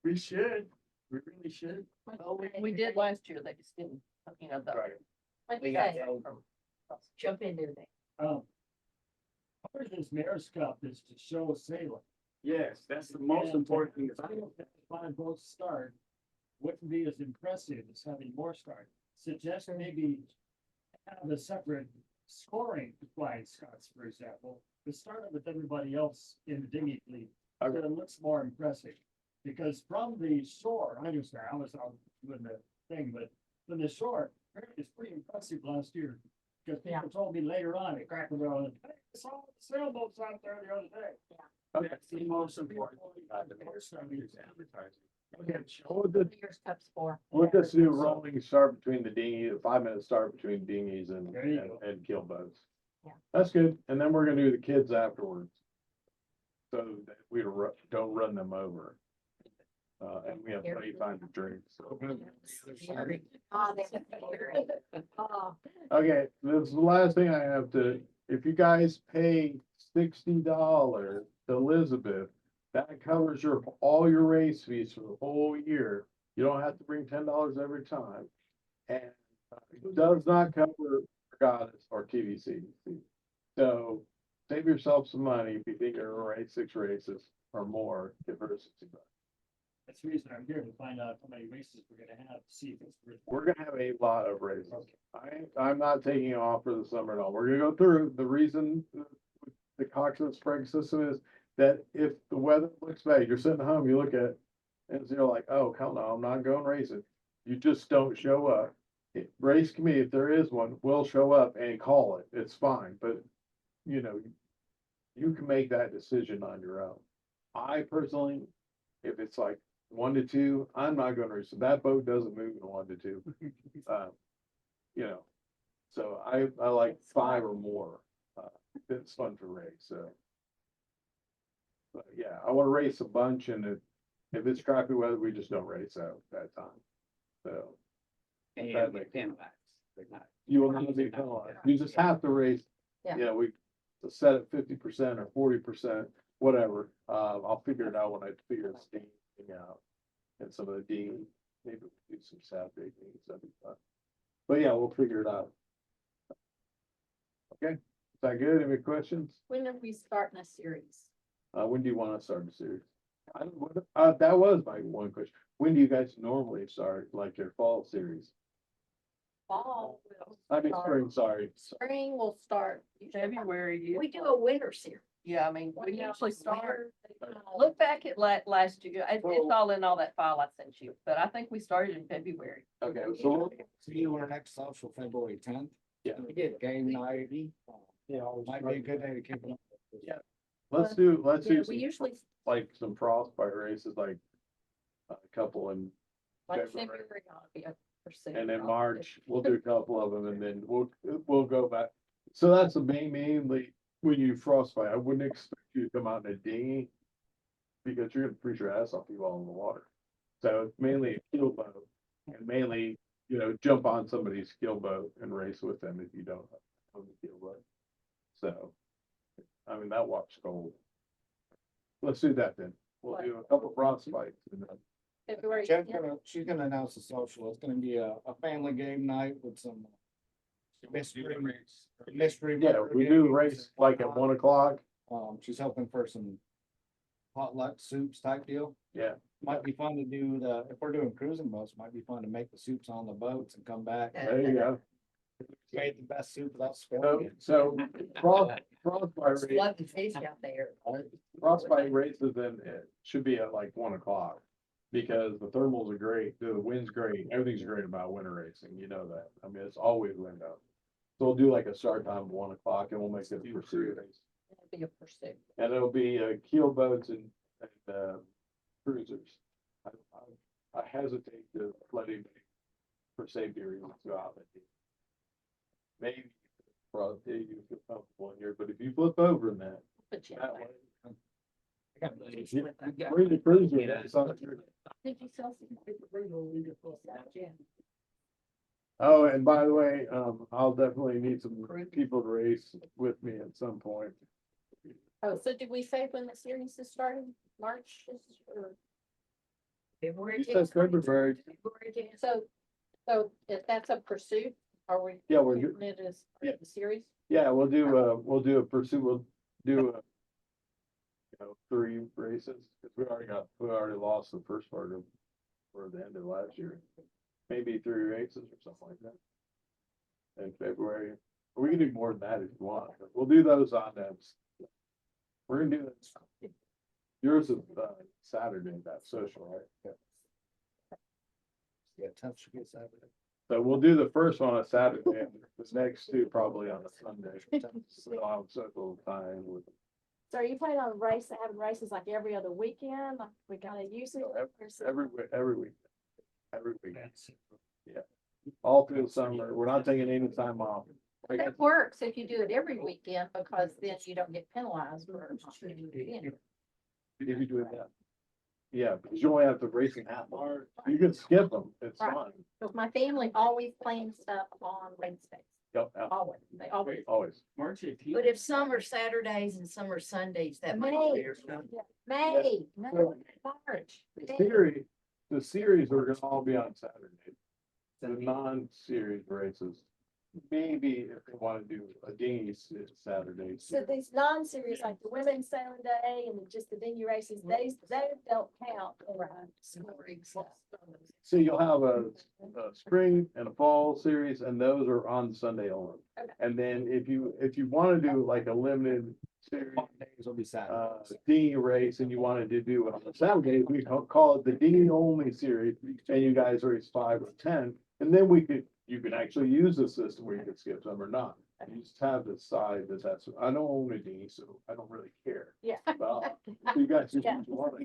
We should, we really should. Well, we did last year, they just didn't, you know, the. Right. Like We you got say, jump into it. Part of this mayor's cup is to show sailing. Yes, that's the most And important thing. if I don't have 5 boats start, wouldn't be as impressive as having more start. Suggest maybe have a separate scoring to flying Scots, for example, to start with everybody else in the dinghy fleet. So it looks more impressive. Because from the shore, I understand, I was out doing the thing, but from the shore, it's pretty impressive last year. Because people told me later on, at Cracker Barrel, hey, I saw the sailboats out there the other day. That's the most important. Okay, what would Mayor's Cup's for. we'll just do rolling start between the dinghy, a 5-minute start between dinghies and, There you go. and keel boats. Yeah. That's good, and then we're gonna do the kids afterwards. So that we don't run them over. And we have plenty of time to drink, so. Oh, they- oh, Okay, this is the last thing I have to, if you guys pay $60 to Elizabeth, that covers all your race fees for the whole year. You don't have to bring $10 every time. And it does not cover regattas or TVC. So save yourself some money if you think you're gonna race 6 races or more, give her $60. That's the reason I'm here, to find out how many races we're gonna have, to see if it's worth. We're gonna have a lot of races. I'm not taking off for the summer at all. We're gonna go through. The reason the Cox-Sprague system is that if the weather looks bad, you're sitting home, you look at it, and you're like, oh, hell no, I'm not going racing. You just don't show up. Race committee, if there is one, will show up and call it. It's fine, but you know, you can make that decision on your own. I personally, if it's like 1 to 2, I'm not gonna race. That boat doesn't move in 1 to 2. You know, so I like 5 or more. It's fun to race, so. But yeah, I wanna race a bunch, and if it's crappy weather, we just don't race out that time. So And you That don't get penalized. They're not. you will not be penalized. You just have to race. Yeah. You know, we set at 50% or 40%, whatever. I'll figure it out when I figure this thing out. And some of the D, maybe we'll do some Saturday things, that'd be fun. But yeah, we'll figure it out. Okay, is that good? Any questions? When are we starting a series? When do you want to start the series? That was my one question. When do you guys normally start, like your fall series? Fall. will I mean, start- spring, sorry. Spring will start. February. We do a winter series. Yeah, I mean, we usually start, Winter, look back at last year, it's all in all that file I sent you, but I think we started in February. Okay, so See you on our next social February 10th. Yeah. We did game night. Yeah, always Might be a good day to kick it off. Yeah. let's do Yeah, we some, usually, like some frostbite races, like a couple in like February. February ought to be a pursuit. And in March, we'll do a couple of them, and then we'll go back. So that's the mainly when you frostbite. I wouldn't expect you to come out in a dinghy, because you're gonna freeze your ass off you all in the water. So it's mainly a keel boat, and mainly, you know, jump on somebody's keel boat and race with them if you don't own the keel boat. So, I mean, that water's cold. Let's do that then. We'll do a couple frostbites and then. February. Jen's she's gonna announce the social. It's gonna be a family game night with some mystery. Yeah, we do race like at 1 o'clock. She's hoping for some potluck soups type deal. Yeah. Might be fun to do if we're doing cruising boats, might be fun to make the soups on the boats and come back. There you go. Made the best soup without spilling So, it. frostbite race, Flood the fish out there. frostbite races then it should be at like 1 o'clock. Because the thermals are great, the wind's great, everything's great about winter racing, you know that. I mean, it's always wind up. So we'll do like a start time of 1 o'clock, and we'll make it a pursuit. It'll be a pursuit. And it'll be keel boats and cruisers. I hesitate to let him for safety reasons go out. Maybe, well, you feel comfortable in here, but if you flip over in that, But yeah, that way. I got buddies that- I got- Bring the cruiser, Yeah. it's not your- did you sell some? Yeah. Oh, and by the way, I'll definitely need some people to race with me at some point. Oh, so did we say when the series is starting? March or? February. You said February. So if that's a pursuit, are we? Yeah, we're counting it as yeah. the series? Yeah, we'll do a pursuit, we'll do a. 3 races, because we already lost the first part of, or the end of last year. Maybe 3 races or something like that. In February, we can do more than that if you want, but we'll do those on them. We're gonna do this. Yours is Saturday, that social, right? Yeah, tough to get Saturday. So we'll do the first one on Saturday, and the next 2 probably on a Sunday. So I'll have social time with. So are you planning on having races like every other weekend, like we kind of use it? Every week. Every week. Yeah. All through the summer. We're not taking any time off. That works if you do it every weekend, because then you don't get penalized for not doing it again. If you do it that. Yeah, because you only have to race in half hour. You can skip them. It's Right. fun. Because my family always plans stuff on Wednesdays, Yep, always, they always. always. March 18th. But if some are Saturdays and some are Sundays, that might be fair. May, no, March. The series are gonna all be on Saturday. The non-series races, maybe if they wanna do a dinghy Saturday. So these non-series, like the women's sailing day and just the dinghy races, they don't count in scoring stuff. So you'll have a spring and a fall series, and those are on Sunday only. Okay. And then if you wanna do like a limited series, Days will be Saturday. dinghy race, and you wanted to do it on a Saturday, we call it the dinghy only series, and you guys race 5 or 10, and then you can actually use the system where you can skip some or not. You just have to decide that's, I don't own a dinghy, so I don't really care. Yeah. But you guys just Yeah. want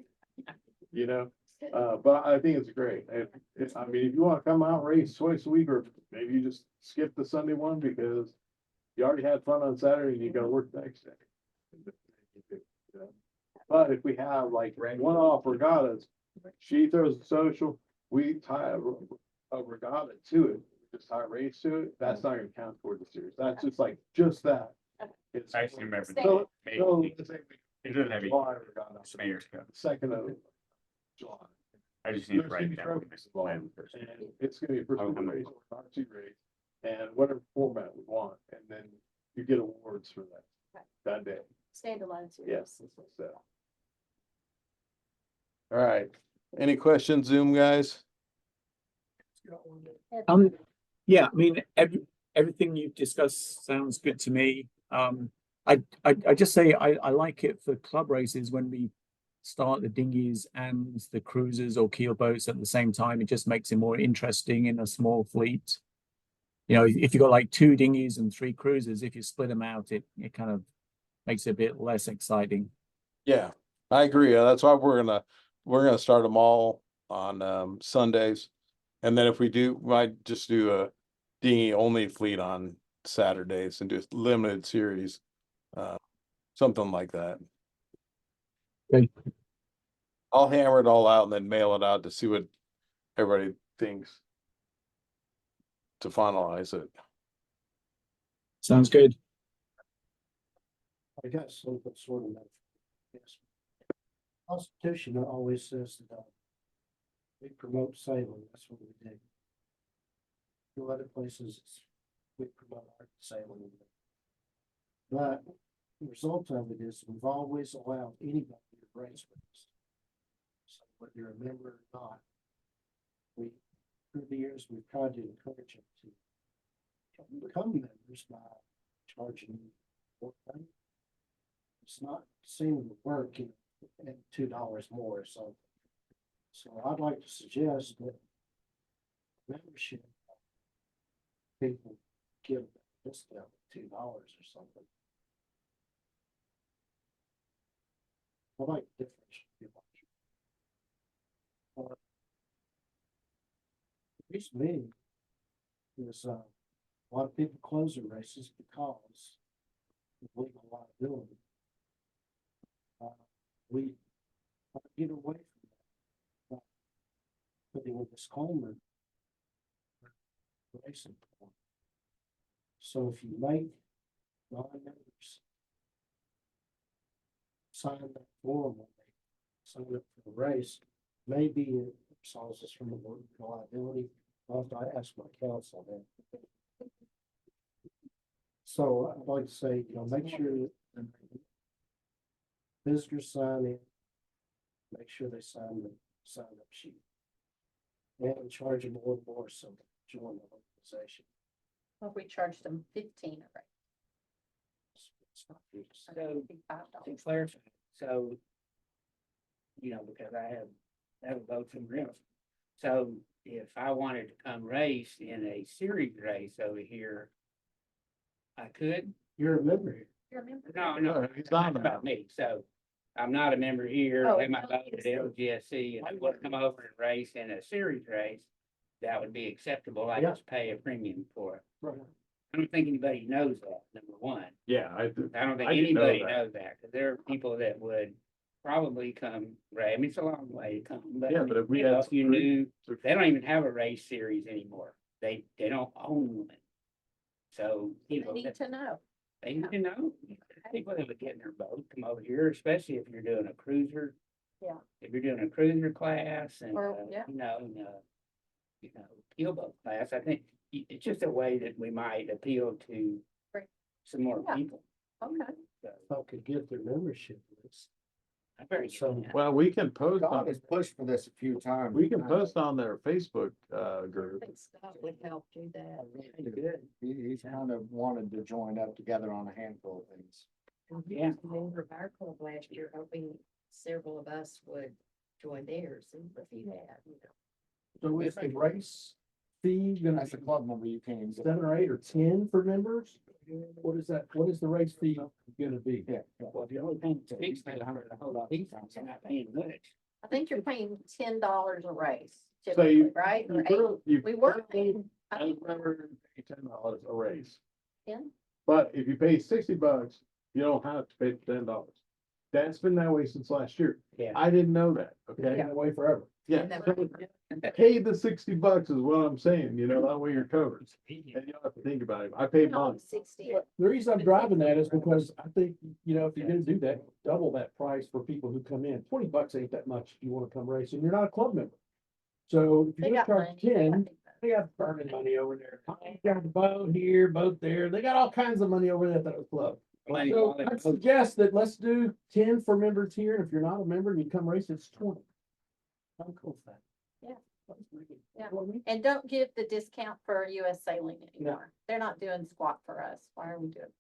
it, but I think it's great. I mean, if you wanna come out and race twice a week, or maybe you just skip the Sunday one because you already had fun on Saturday and you gotta work the next day. But if we have like one-off regattas, she throws the social, we tie a regatta to it, just tie a race to it, that's not gonna count toward the series. That's just that. It's- I actually remember. So, May- so let's say It doesn't have any July regatta, Mayor's Cup. 2nd of July. I just need to There's write gonna be that. trophies plan involved, first. and it's gonna be a first I'm gonna- race or not race, and whatever format we want, and then you get awards for that day. Standalone series. Yes. So. All right, any questions, Zoom guys? Yeah, I mean, everything you've discussed sounds good to me. I just say I like it for club races when we start the dinghies and the cruisers or keel boats at the same time. It just makes it more interesting in a small fleet. If you got like 2 dinghies and 3 cruisers, if you split them out, it kind of makes it a bit less exciting. Yeah, I agree. That's why we're gonna start them all on Sundays. And then if we do, might just do a dinghy only fleet on Saturdays and do a limited series. Something like that. Okay. I'll hammer it all out and then mail it out to see what everybody thinks. To finalize it. Sounds good. I got something sort of. Yes. Constitution always says that we promote sailing, that's what we do. No other places, we promote art sailing. But the result of it is we've always allowed anybody to race with us. So whether you're a member or not, through the years, we've tried to encourage them to become members by charging more money. It's not seeming to work at $2 more or something. So I'd like to suggest that membership people give a discount of $2 or something. I like the difference. recently, there's a lot of people close their races because of legal liability. We want to get away from that. But putting a disclaimer. Racing. So if you make non-members sign that form when they sign up for the race, maybe it solves us from the liability. I'll have to ask my counsel then. So I'd like to say, make sure that visitors sign in, make sure they sign the sign up sheet. And charge them more and more so they join the organization. Well, we charged them 15 a race. It's not huge. So, to $55. clarify, so, because I have a vote from real. So if I wanted to come race in a series race over here, I could? You're a member here. You remember? No, it's not about me. So I'm not a member here, Oh, have my vote at LGSC, and I want to come over and race in a series race. That would be acceptable. I Yeah. just pay a premium for it. Right. I don't think anybody knows that, number one. Yeah, I do. I don't think I didn't know anybody that. knows that, because there are people that would probably come, right, I mean, it's a long way to come, but. Yeah, but if we you know, had if you three- knew, they don't even have a race series anymore, they don't own one. So, They need to know. they need to know, people that would get in their boat, come over here, especially if you're doing a cruiser. Yeah. If you're doing a cruiser class and, Or, yeah. keelboat class, I think it's just a way that we might appeal to Right. some more Yeah. people. Okay. So, I could get their membership list. I'm very So- sure. Well, we can post God on, has pushed for this a few times. we can post on their Facebook, group. I think Scott would help do that. Good. He's kind of wanted to join up together on a handful of things. Yeah. A member of our club last year, hoping several of us would join theirs, and if you had, So is the race fee gonna As a club member, you can't even. 7 or 8 or 10 for members? What is that? What is the race fee gonna be? Yeah. Well, if you're only paying $600 a whole lot, you're not paying much. I think you're paying $10 a race, So typically, you, right? you Or eight. really- you We were currently, paying, I as think, a member, pay $10 a race. 10. But if you pay $60, you don't have to pay the $10. That's been that way since last year. Yeah. I didn't know that, It's okay? been that way forever. Yeah, And that- so pay the $60 is what I'm saying, that way you're covered. And you don't have to think about it. I paid mine. 60. The reason I'm driving that is because I think, if you're gonna do that, double that price for people who come in. $20 ain't that much if you wanna come race and you're not a club member. So if They you're got gonna charge money. 10, they got burning money over there. They got the boat here, boat there. They got all kinds of money over there at that club. Plenty So of I other- suggest that let's do 10 for members here, and if you're not a member and you come race, it's 20. I'm cool with that. Yeah. Yeah. And don't give the discount for US Sailing anymore. They're not doing squat for us. Why are we doing?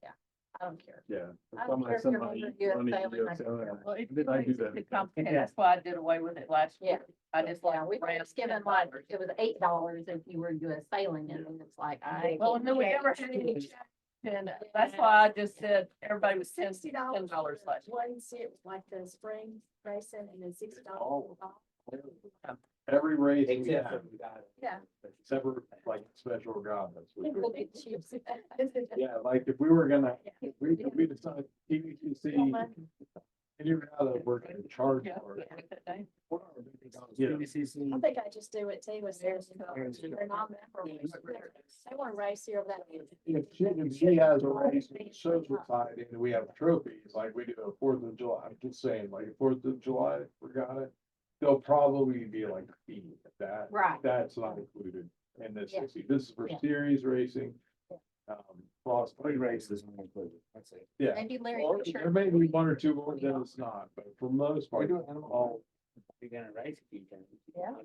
Yeah, I don't care. Yeah. I don't care if you're a member of US Sailing, I don't care. Well, it Did I do makes it that? too complicated. That's why I did away with it last year. I just Yeah, like. we were just giving like, it was $8 if you were US Sailing, and then it's like, I. Well, no, we never had any check. And that's why I just said everybody was $10 last year. One seat was like the spring racing and then $60. Every race, we Except have, for you got it. Yeah. except for like special regattas. which It are- will be cheap. Yeah, like if we were gonna, if we decided TVCC, any regatta we're gonna charge Yeah. for it. Yeah. I think I just do it too with theirs. They're not members. They wanna race here over that. If she has a race, and shows society, and we have trophies, like we do a 4th of July, I'm just saying, like a 4th of July regatta. There'll probably be like a fee, Right. that's not included in this, Yeah. this is for Yeah. series racing. Cross Three races not included, that's it. yeah, Maybe Larry. or can share. there may be 1 or 2 more that it's not, but for most part, all, You're gonna race a few times. Yeah.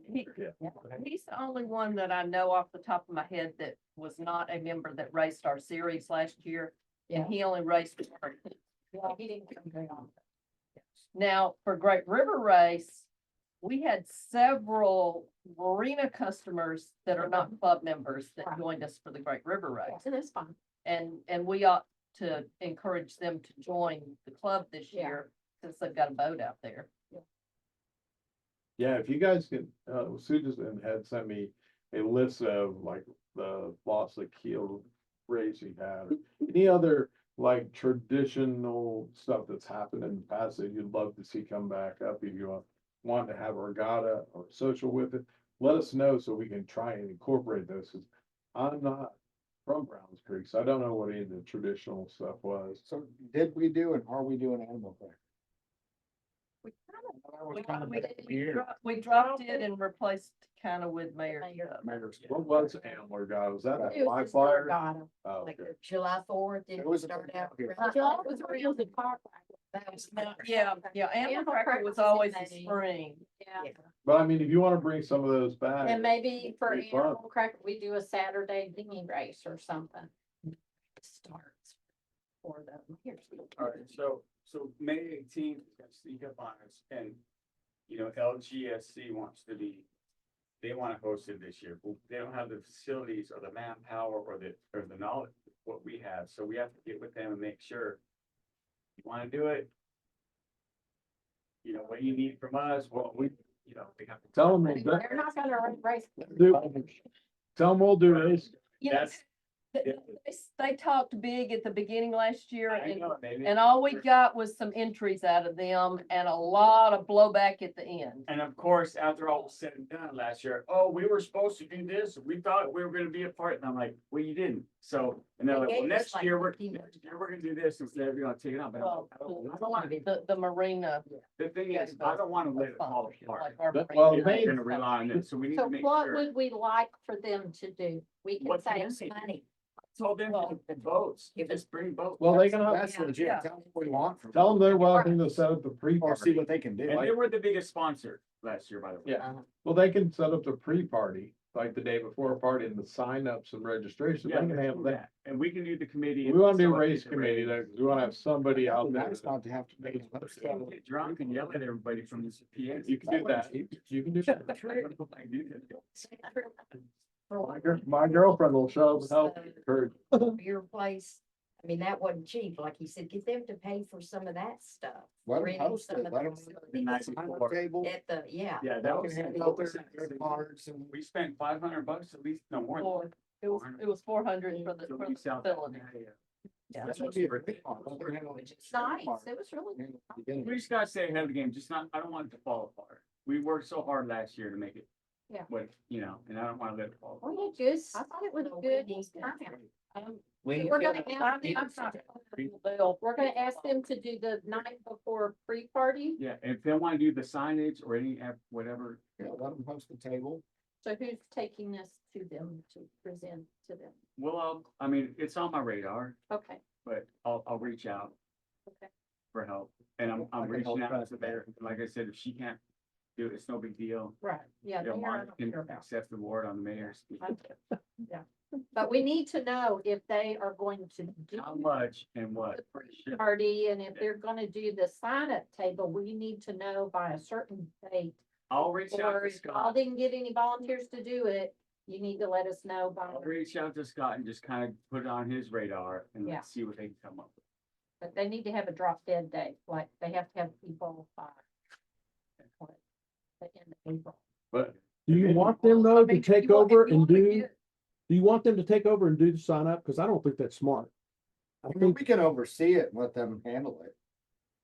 He's the only one that I know off the top of my head that was not a member that raced our series last year. Yeah. And he only raced. Yeah, he didn't come very often. Now, for Great River Race, we had several marina customers that are not club members that Right. joined us for the Great River Race. And that's fine. And we ought to encourage them to join the club this Yeah. year, since they've got a boat out there. yeah, if you guys can, Sue just had sent me a list of like the loss of keel race you had, or any other like traditional stuff that's happened in the past that you'd love to see come back up, if you want to have a regatta or social with it, let us know so we can try and incorporate those. 'Cause I'm not from Browns Creek, so I don't know what any of the traditional stuff was. So did we do and are we doing animal crackers? We was kind of back here. We dropped it and replaced kind of with Mayor's Mayor. Cup. Mayor's- What was Antler guy? Was that It a was just flyer? regatta, Oh, like okay. July 4th, did It it was a start big out? deal here. July was a real good car. That was. Yeah, Animal Animal Cracker Cracker was was in always in May. spring. Yeah, But I mean, if you wanna bring some of those back. and maybe for Pretty fun. Animal Cracker, we do a Saturday dinghy race or something. Starts for the Mayor's Cup. All right, so May 18th, is gonna sneak up on us, and, you know, LGSC wants to be, they wanna host it this year, but they don't have the facilities or the manpower or the knowledge, what we have, so we have to get with them and make sure. You wanna do it? You know, what do you need from us, what we, you know, we have to. Tell them, They're not gonna race. tell them we'll do race. You know, That's, they talked big at the beginning last year I and, know, maybe. and all we got was some entries out of them and a lot of blowback at the end. And of course, after all was said and done last year, oh, we were supposed to do this, we thought we were gonna be a part, and I'm like, well, you didn't. So, and they're They like, well, gave us next like year, we're 15 gonna do this instead of, you know, take it out, but Well, I don't wanna be, the marina. the thing is, I don't wanna let it fall apart. Like our But- marina well, If they- We're gonna rely on it, so we need So to make what sure. would we like for them to do? We can What say, can they do? Told them to get boats, just bring boats. Well, they can, That's legit. Yeah. Tell them what we want from. tell them they're welcome to set up the Or see pre-party. what they can do. And they were the biggest sponsor last year, by the way. Yeah. Well, they can set up the pre-party, like the day before a party, and the sign-ups and registration, they Yeah, can let's handle do that. And we can do the committee. We and wanna do facilitate race the committee, race. we wanna have somebody out there. Nice not to have to make it. Can't get drunk and yell at everybody from the PA. You can do that. You can do that. My girlfriend will show up and help her. Your place, I mean, that wasn't cheap, like you said, get them to pay for some of that stuff. Let them renting host some it, of let the them. facilities Table. At the, yeah. Yeah, They that can was. hand out their cards and. We spent $500 at least, no more. than It was 400 for the So we sell- facility. Yeah. That's what we're. it's nice, it was really. We just gotta stay ahead of the game, just not, I don't want it to fall apart. We worked so hard last year to make it. Yeah. What, you know, and I don't wanna let it fall apart. We had good, I thought it was a good turnout. We. We're gonna ask them, we're gonna ask them to do the night before pre-party. Yeah, and if they wanna do the signage or any, whatever, Yeah, let them host the table. So who's taking this to them to present to them? well, I mean, it's on my radar, Okay, but I'll reach out okay. for help. And I'm I can reaching help out to track there, like I said, if she can't do it, it's no big deal. Right, yeah. Yeah, they are, I Mark don't can care about. accept the award on the mayor's. Yeah, but we need to know if they are going to do How much and what? the party, and if they're gonna do the sign-up table, we need to know by a certain date. I'll reach out Or to if y'all Scott. didn't get any volunteers to do it, you need to let us know by, I'll reach out to Scott and just kind of put it on his radar and Yeah. let's see what they can come up with. but they need to have a drop dead date, like they have to have people by. what, the end of April. But Do you want them though I mean, to if take you want- over if you and wanna do, get- do you want them to take over and do the sign up? Cause I don't think that's smart. I I mean, think, we can oversee it and let them handle it.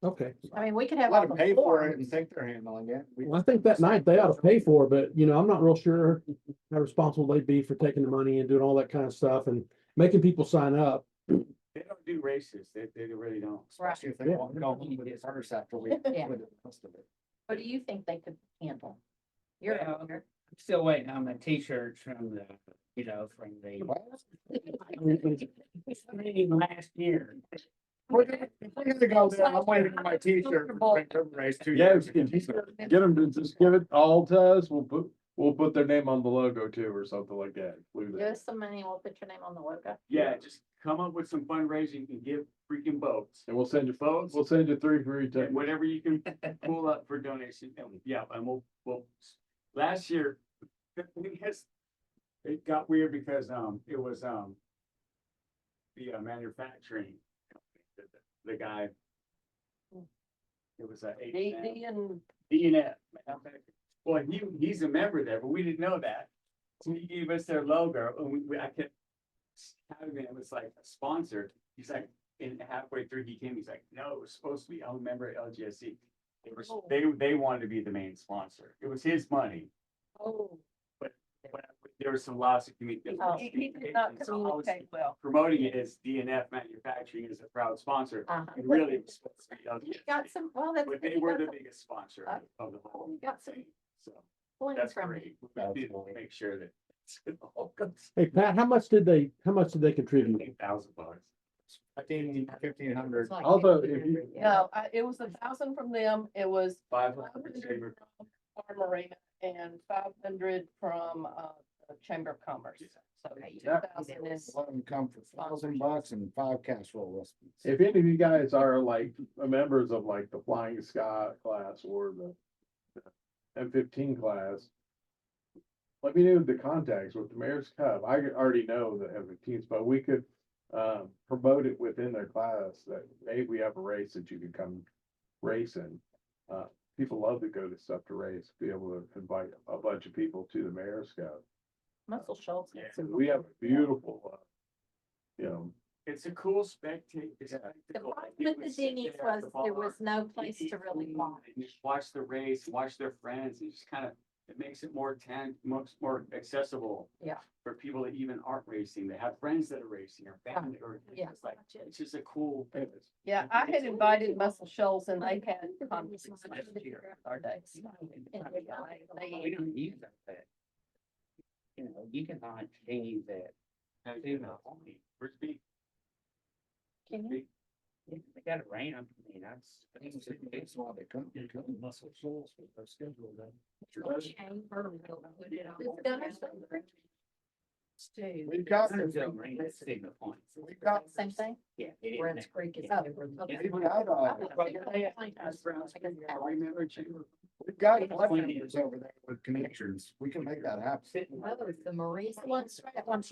okay, I mean, we could have all Let the them pay for it forms. and think they're handling it. We- well, I think that night they ought to pay for it, but you know, I'm not real sure how responsible they'd be for taking the money and doing all that kind of stuff and making people sign up. They don't do races. They really don't. Especially if they want to go home with it first after we. Yeah. with the rest of it. What do you think they could handle? You're Well, here. I'm still waiting on the t-shirts from the, you know, from the. Meeting last year. We're gonna go there. I'm waiting for my t-shirt for the Vancouver race 2 yeah, years. if you get them to just give it all to us, we'll put their name on the logo too, or something like that. Include Give that. us some money, we'll put your name on the logo. Yeah, just come up with some fundraising and give freaking boats. And we'll send you, Boats. we'll send you 3 free And tickets. whatever you can pull up for donation. And yeah, and we'll, last year, it got weird because, it was, the manufacturing, company, the guy. It was a. D and D and F. Well, he's a member there, but we didn't know that. So he gave us their logo, and I kept having it was like sponsored. He's like, and halfway through he came, he's like, no, it was supposed to be, I remember at LGSC. They wanted to be the main sponsor. It was his money, Oh. but there was some lots of He did not communicate well. promoting it as DNF Manufacturing as a proud sponsor. It really was supposed to be You got LGSC, some, well, that's. but they you were got the some biggest sponsor of the whole You got some thing, so points that's from great. it. We need to make sure that it's all good. Hey, Pat, how much did they contribute? $1,000. 1,500. It's like Although, 1,500, yeah. No, it was 1,000 from them. It was 500 500 from Farm Marina and 500 from, the Chamber of Commerce. So Okay, you 2,000 is, Let them come for $1,000 and 5 casserole recipes. If any of you guys are like members of like the Flying Scot class or the M15 class, let me know the contacts with the Mayor's Cup. I already know the M15s, but we could promote it within their class that maybe we have a race that you can come race in. People love to go to stuff to race, be able to invite a bunch of people to the Mayor's Cup. Muscle Shoals. Yeah. We have a beautiful, It's a cool spectator. The problem with the dinghies was there was no place to really walk. Watch the race, watch their friends, and just kind of, it makes it more more accessible. Yeah. For people that even aren't racing, they have friends that are racing or family, or Yeah. it's like, it's just a cool. Yeah, I had invited Muscle Shoals and they had conflicts last year with our dates. We don't use that, but, you know, you can find things that. Where's B? Can you? Yeah, they got it rain, I mean, That's why they come. Get a couple of muscle shoals with our schedule then. It's done. We've got, There's no rain, that's signal points. we've got, Same thing? Yeah. it is Brent's now. Creek is. Yeah. we've got, Remember Chamber? we've got members over there with connections. We can make that happen. Sitting. Oh, it's the Maurice one straight across.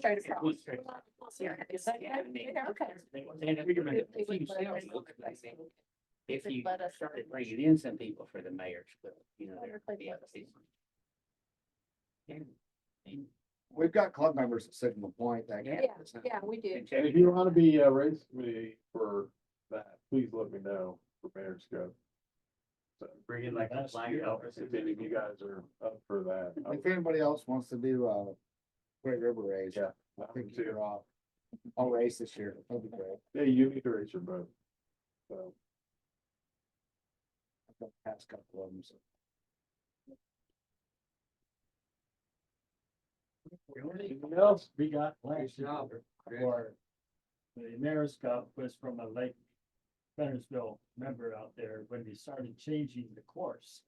If you started bringing in some people for the mayor's club, you know. We've got club members at Signal Point that. Yeah. Yeah, we do. and if you want to be a race committee for that, please let me know for Mayor's Cup. So Bring in like a flag Elvis. if any of you guys are up for that. If anybody else wants to do Great River Race, Yeah. I think you're off. I'll race this year. That'll be great. Yeah, you need to race your boat. So. I've got the past couple of them, so. Anything else? We got last year, or the Mayor's Cup was from a Lake Bennersville member out there when we started changing the course.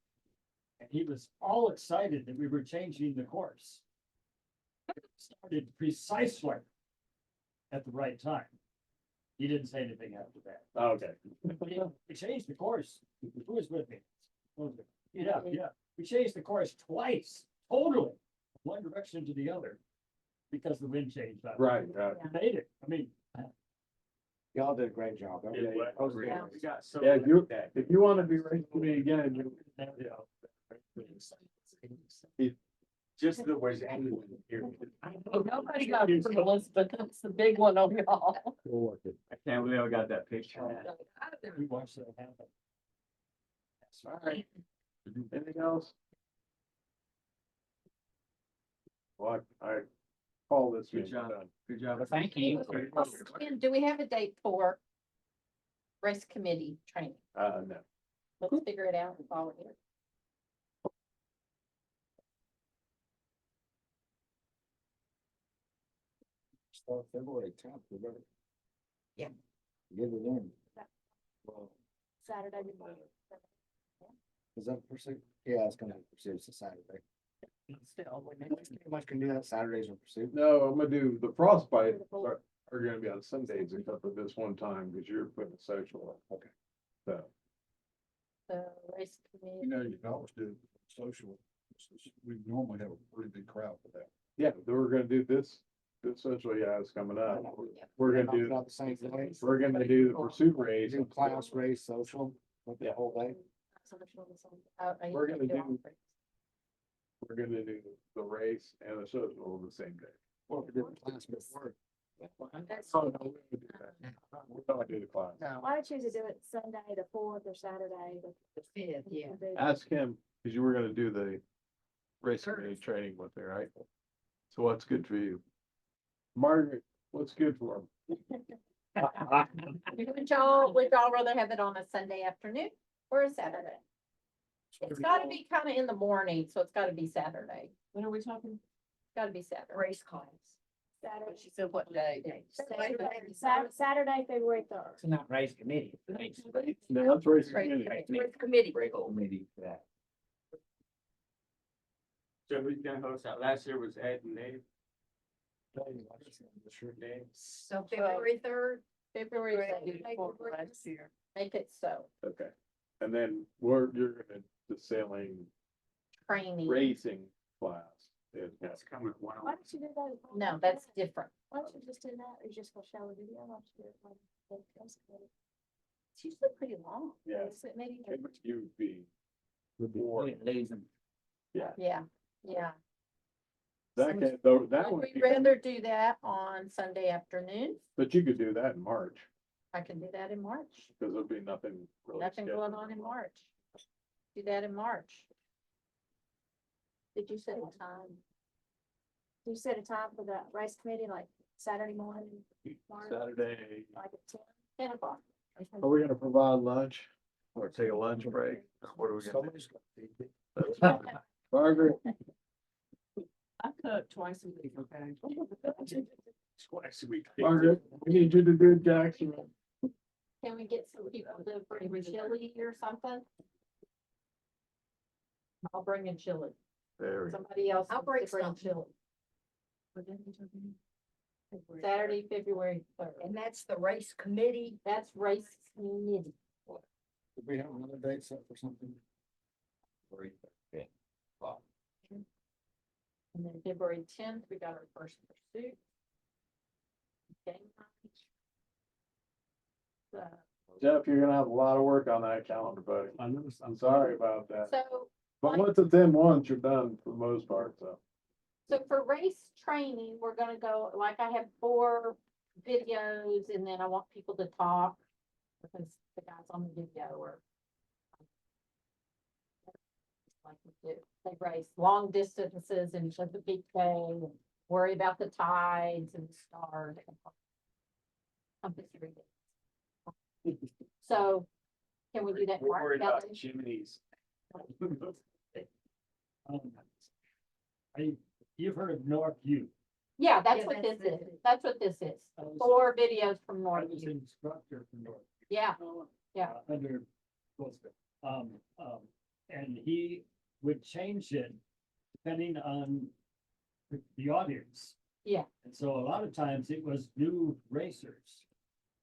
And he was all excited that we were changing the course. Started precisely at the right time. He didn't say anything after that. Okay. We changed the course. Who was with me? Yeah. We changed the course twice, totally, one direction to the other. Because the wind changed. Right. We made it. I mean, Y'all did a great job. That was Yeah, great. That was Yeah. great. We got so Yeah, good at that. if you want to be racing with me again, Just the words anyone here. Nobody got it from Elizabeth. That's the big one on y'all. we'll work it. I can't believe I got that picture. we watched that happen. All right. Anything else? Well, I call this Good meeting job. done. Good job. Well, thank you. And do we have a date for race committee training? No. Let's figure it out and follow it. Start February 10th. We better. Yeah. Get it in. Saturday. Is that pursuit? Yeah, it's gonna be pursuit. It's a Saturday. Still, we need Pretty much can do that Saturdays in pursuit. No, I'm gonna do, the frostbite are gonna be on Sundays except for this one time because you're putting a social. Okay. So, The race You committee. know, you can always do social. We normally have a pretty big crowd for that. yeah, then we're gonna do this social, yeah, it's coming up. We're gonna do, Not the same thing. we're gonna do the pursuit race. Do class race, social, like the whole day. We're gonna do- we're gonna do the race and the social the same day. Well, we did the class before. That's- Oh, no, we don't do that. We don't do the class. No. Why don't you do it Sunday, the fourth, or Saturday? The fifth, yeah. Ask him, cause you were gonna do the race committee training with me, right? So what's good for you? Margaret, what's good for him? Would y'all rather have it on a Sunday afternoon or a Saturday? It's gotta be kind of in the morning, so it's gotta be Saturday. When are we talking? It's gotta be Saturday. Race class. Saturday, She said what day? Saturday, February third. It's not race committee. it's race- No, that's race Race committee. committee. Committee. Committee for that. So who's gonna host that? Last year was Ed and Dave. Dave. So February third, February Great. 2nd. Last year. Make it so, Okay, and then you're gonna, the sailing training. racing class. That's coming one Why on. don't you do that? No, that's different. Why don't you just do that, or you just gonna show a video? Why don't you do it like It's usually pretty long. Yeah. is it maybe? You'd be, Losing. Yeah, yeah. that can, though, that Would would we be, rather do that on Sunday afternoon? but you could do that in March, I can do that in March. because there'll be nothing really. Nothing going scheduled. on in March. Do that in March. Did you set a time? Do you set a time for the race committee, like Saturday morning? March, Saturday, Like at 10? 10 o'clock. are we gonna provide lunch, or take a lunch break? What are we gonna do? That's- Margaret, I cook twice a week, okay? Twice a week. Margaret, we need you to do Jackson. Can we get some people to bring chili or something? I'll bring a chili. There we go. Somebody else. I'll needs bring to bring some. chili. Saturday, February 3rd. and that's the race committee. That's race committee. Did we have another date set for something? And then February 10th, we got our first pursuit. Game night. So, Jeff, you're gonna have a lot of work on that calendar, buddy. I'm sorry about that. so But once it's in once, you're done for the most part, so. So for race training, we're gonna go, like I have 4 videos and then I want people to talk. Because the guys on the video are. Like we do, they race long distances and show the big day and worry about the tides and the stars. I'm just reading. So can we do that? We're Mark, worried about Kelly? chimneys. You've heard of North View. Yeah, that's Yeah, what that's this is. it. That's what this is. I was- 4 videos from I North was View. instructor for North. Yeah, Yeah. Under Cox-Sprague. And he would change it depending on the audience. Yeah. And so a lot of times it was new racers,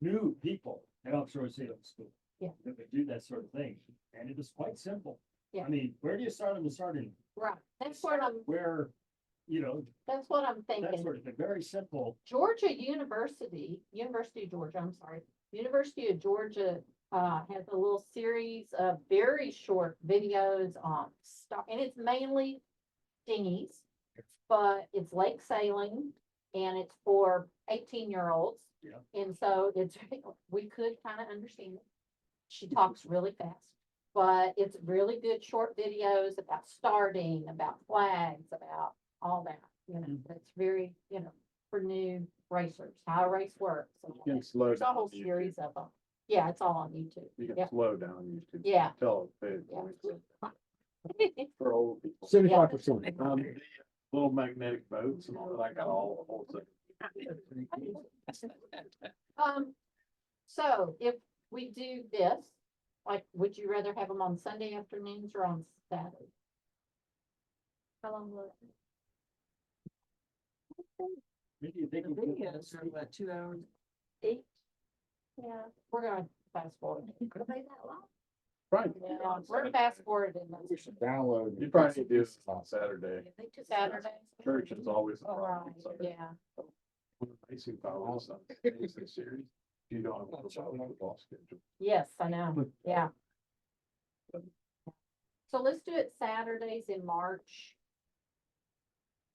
new people at offshore sailing school. Yeah. That would do that sort of thing, and it was quite simple. Yeah. I mean, where do you start on the starting? right. That's what I'm, Where, you know, that's what I'm that thinking. sort of thing, very simple. Georgia University of Georgia, I'm sorry, University of Georgia, has a little series of very short videos on and it's mainly dinghies, but it's lake sailing and it's for 18-year-olds. Yeah. And so we could kind of understand it. She talks really fast, but it's really good short videos about starting, about flags, about all that, it's very, for new racers, how a race works. and all You can that. slow There's a down whole on YouTube. series of them. Yeah, it's all on YouTube. You Yeah. can slow down YouTube. Yeah. Tell it, for old people. 75%. The little magnetic boats and all that, I got all the whole thing. So if we do this, like, would you rather have them on Sunday afternoons or on Saturday? How long will it? Maybe you think The you could- videos are about 2 hours. 8? Yeah. We're gonna fast forward. Could they that long? Right. Yeah, we're fast forwarding We those. should download. You probably need to do this on Saturday. Saturday. Church is always a All problem. right, so. yeah. When the racing follows on basic series, you don't have a football schedule. Yes, I know, yeah. So let's do it Saturdays in March.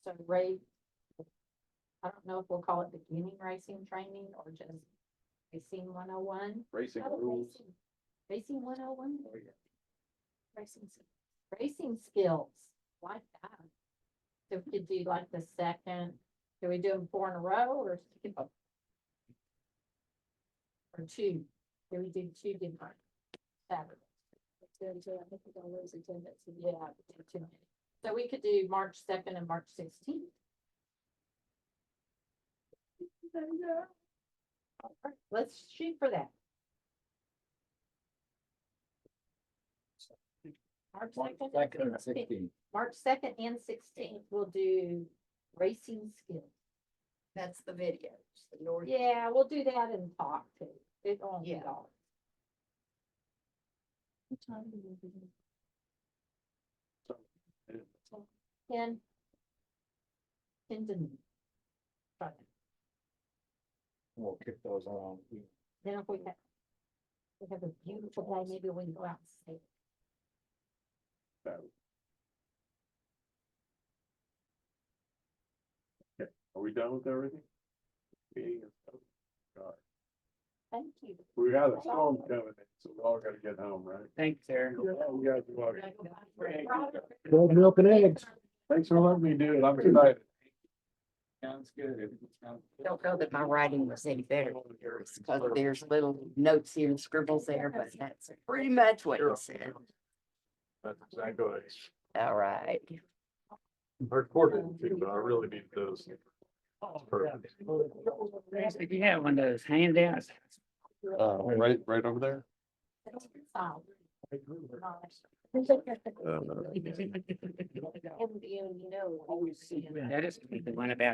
So I don't know if we'll call it beginning racing training or just racing 101. Racing rules. Racing 101. Racing skills, like that. So we could do like the second, do we do them 4 in a row or two? Do we do 2 different Saturdays? I think we're gonna lose attendance. Yeah, we do too many. So we could do March 2nd and March 16th. All right, let's shoot for that. March 2nd and 16th. March 2nd and 16th, we'll do racing skills. That's the videos, the North. Yeah, we'll do that and talk too. It won't be Yeah. all. What time do we do? 10. 10 to noon. Try that. We'll kick those around. Then if we have a beautiful day, maybe we can go out and see. Are we done with everything? Meeting is over. Thank you. We got a storm coming in, so we all gotta get home, right? Thanks, Aaron. Yeah, you guys are welcome. Cold milk and eggs. Thanks for letting me do it. I'm excited. Sounds good. Don't know that my writing was any better, because there's little notes here and scribbles there, but that's pretty much what you said. That's exactly what All right. I recorded it too, but I really need those. Perfect. If you have one of those handouts, Right over there. Oh. You know, that is the one about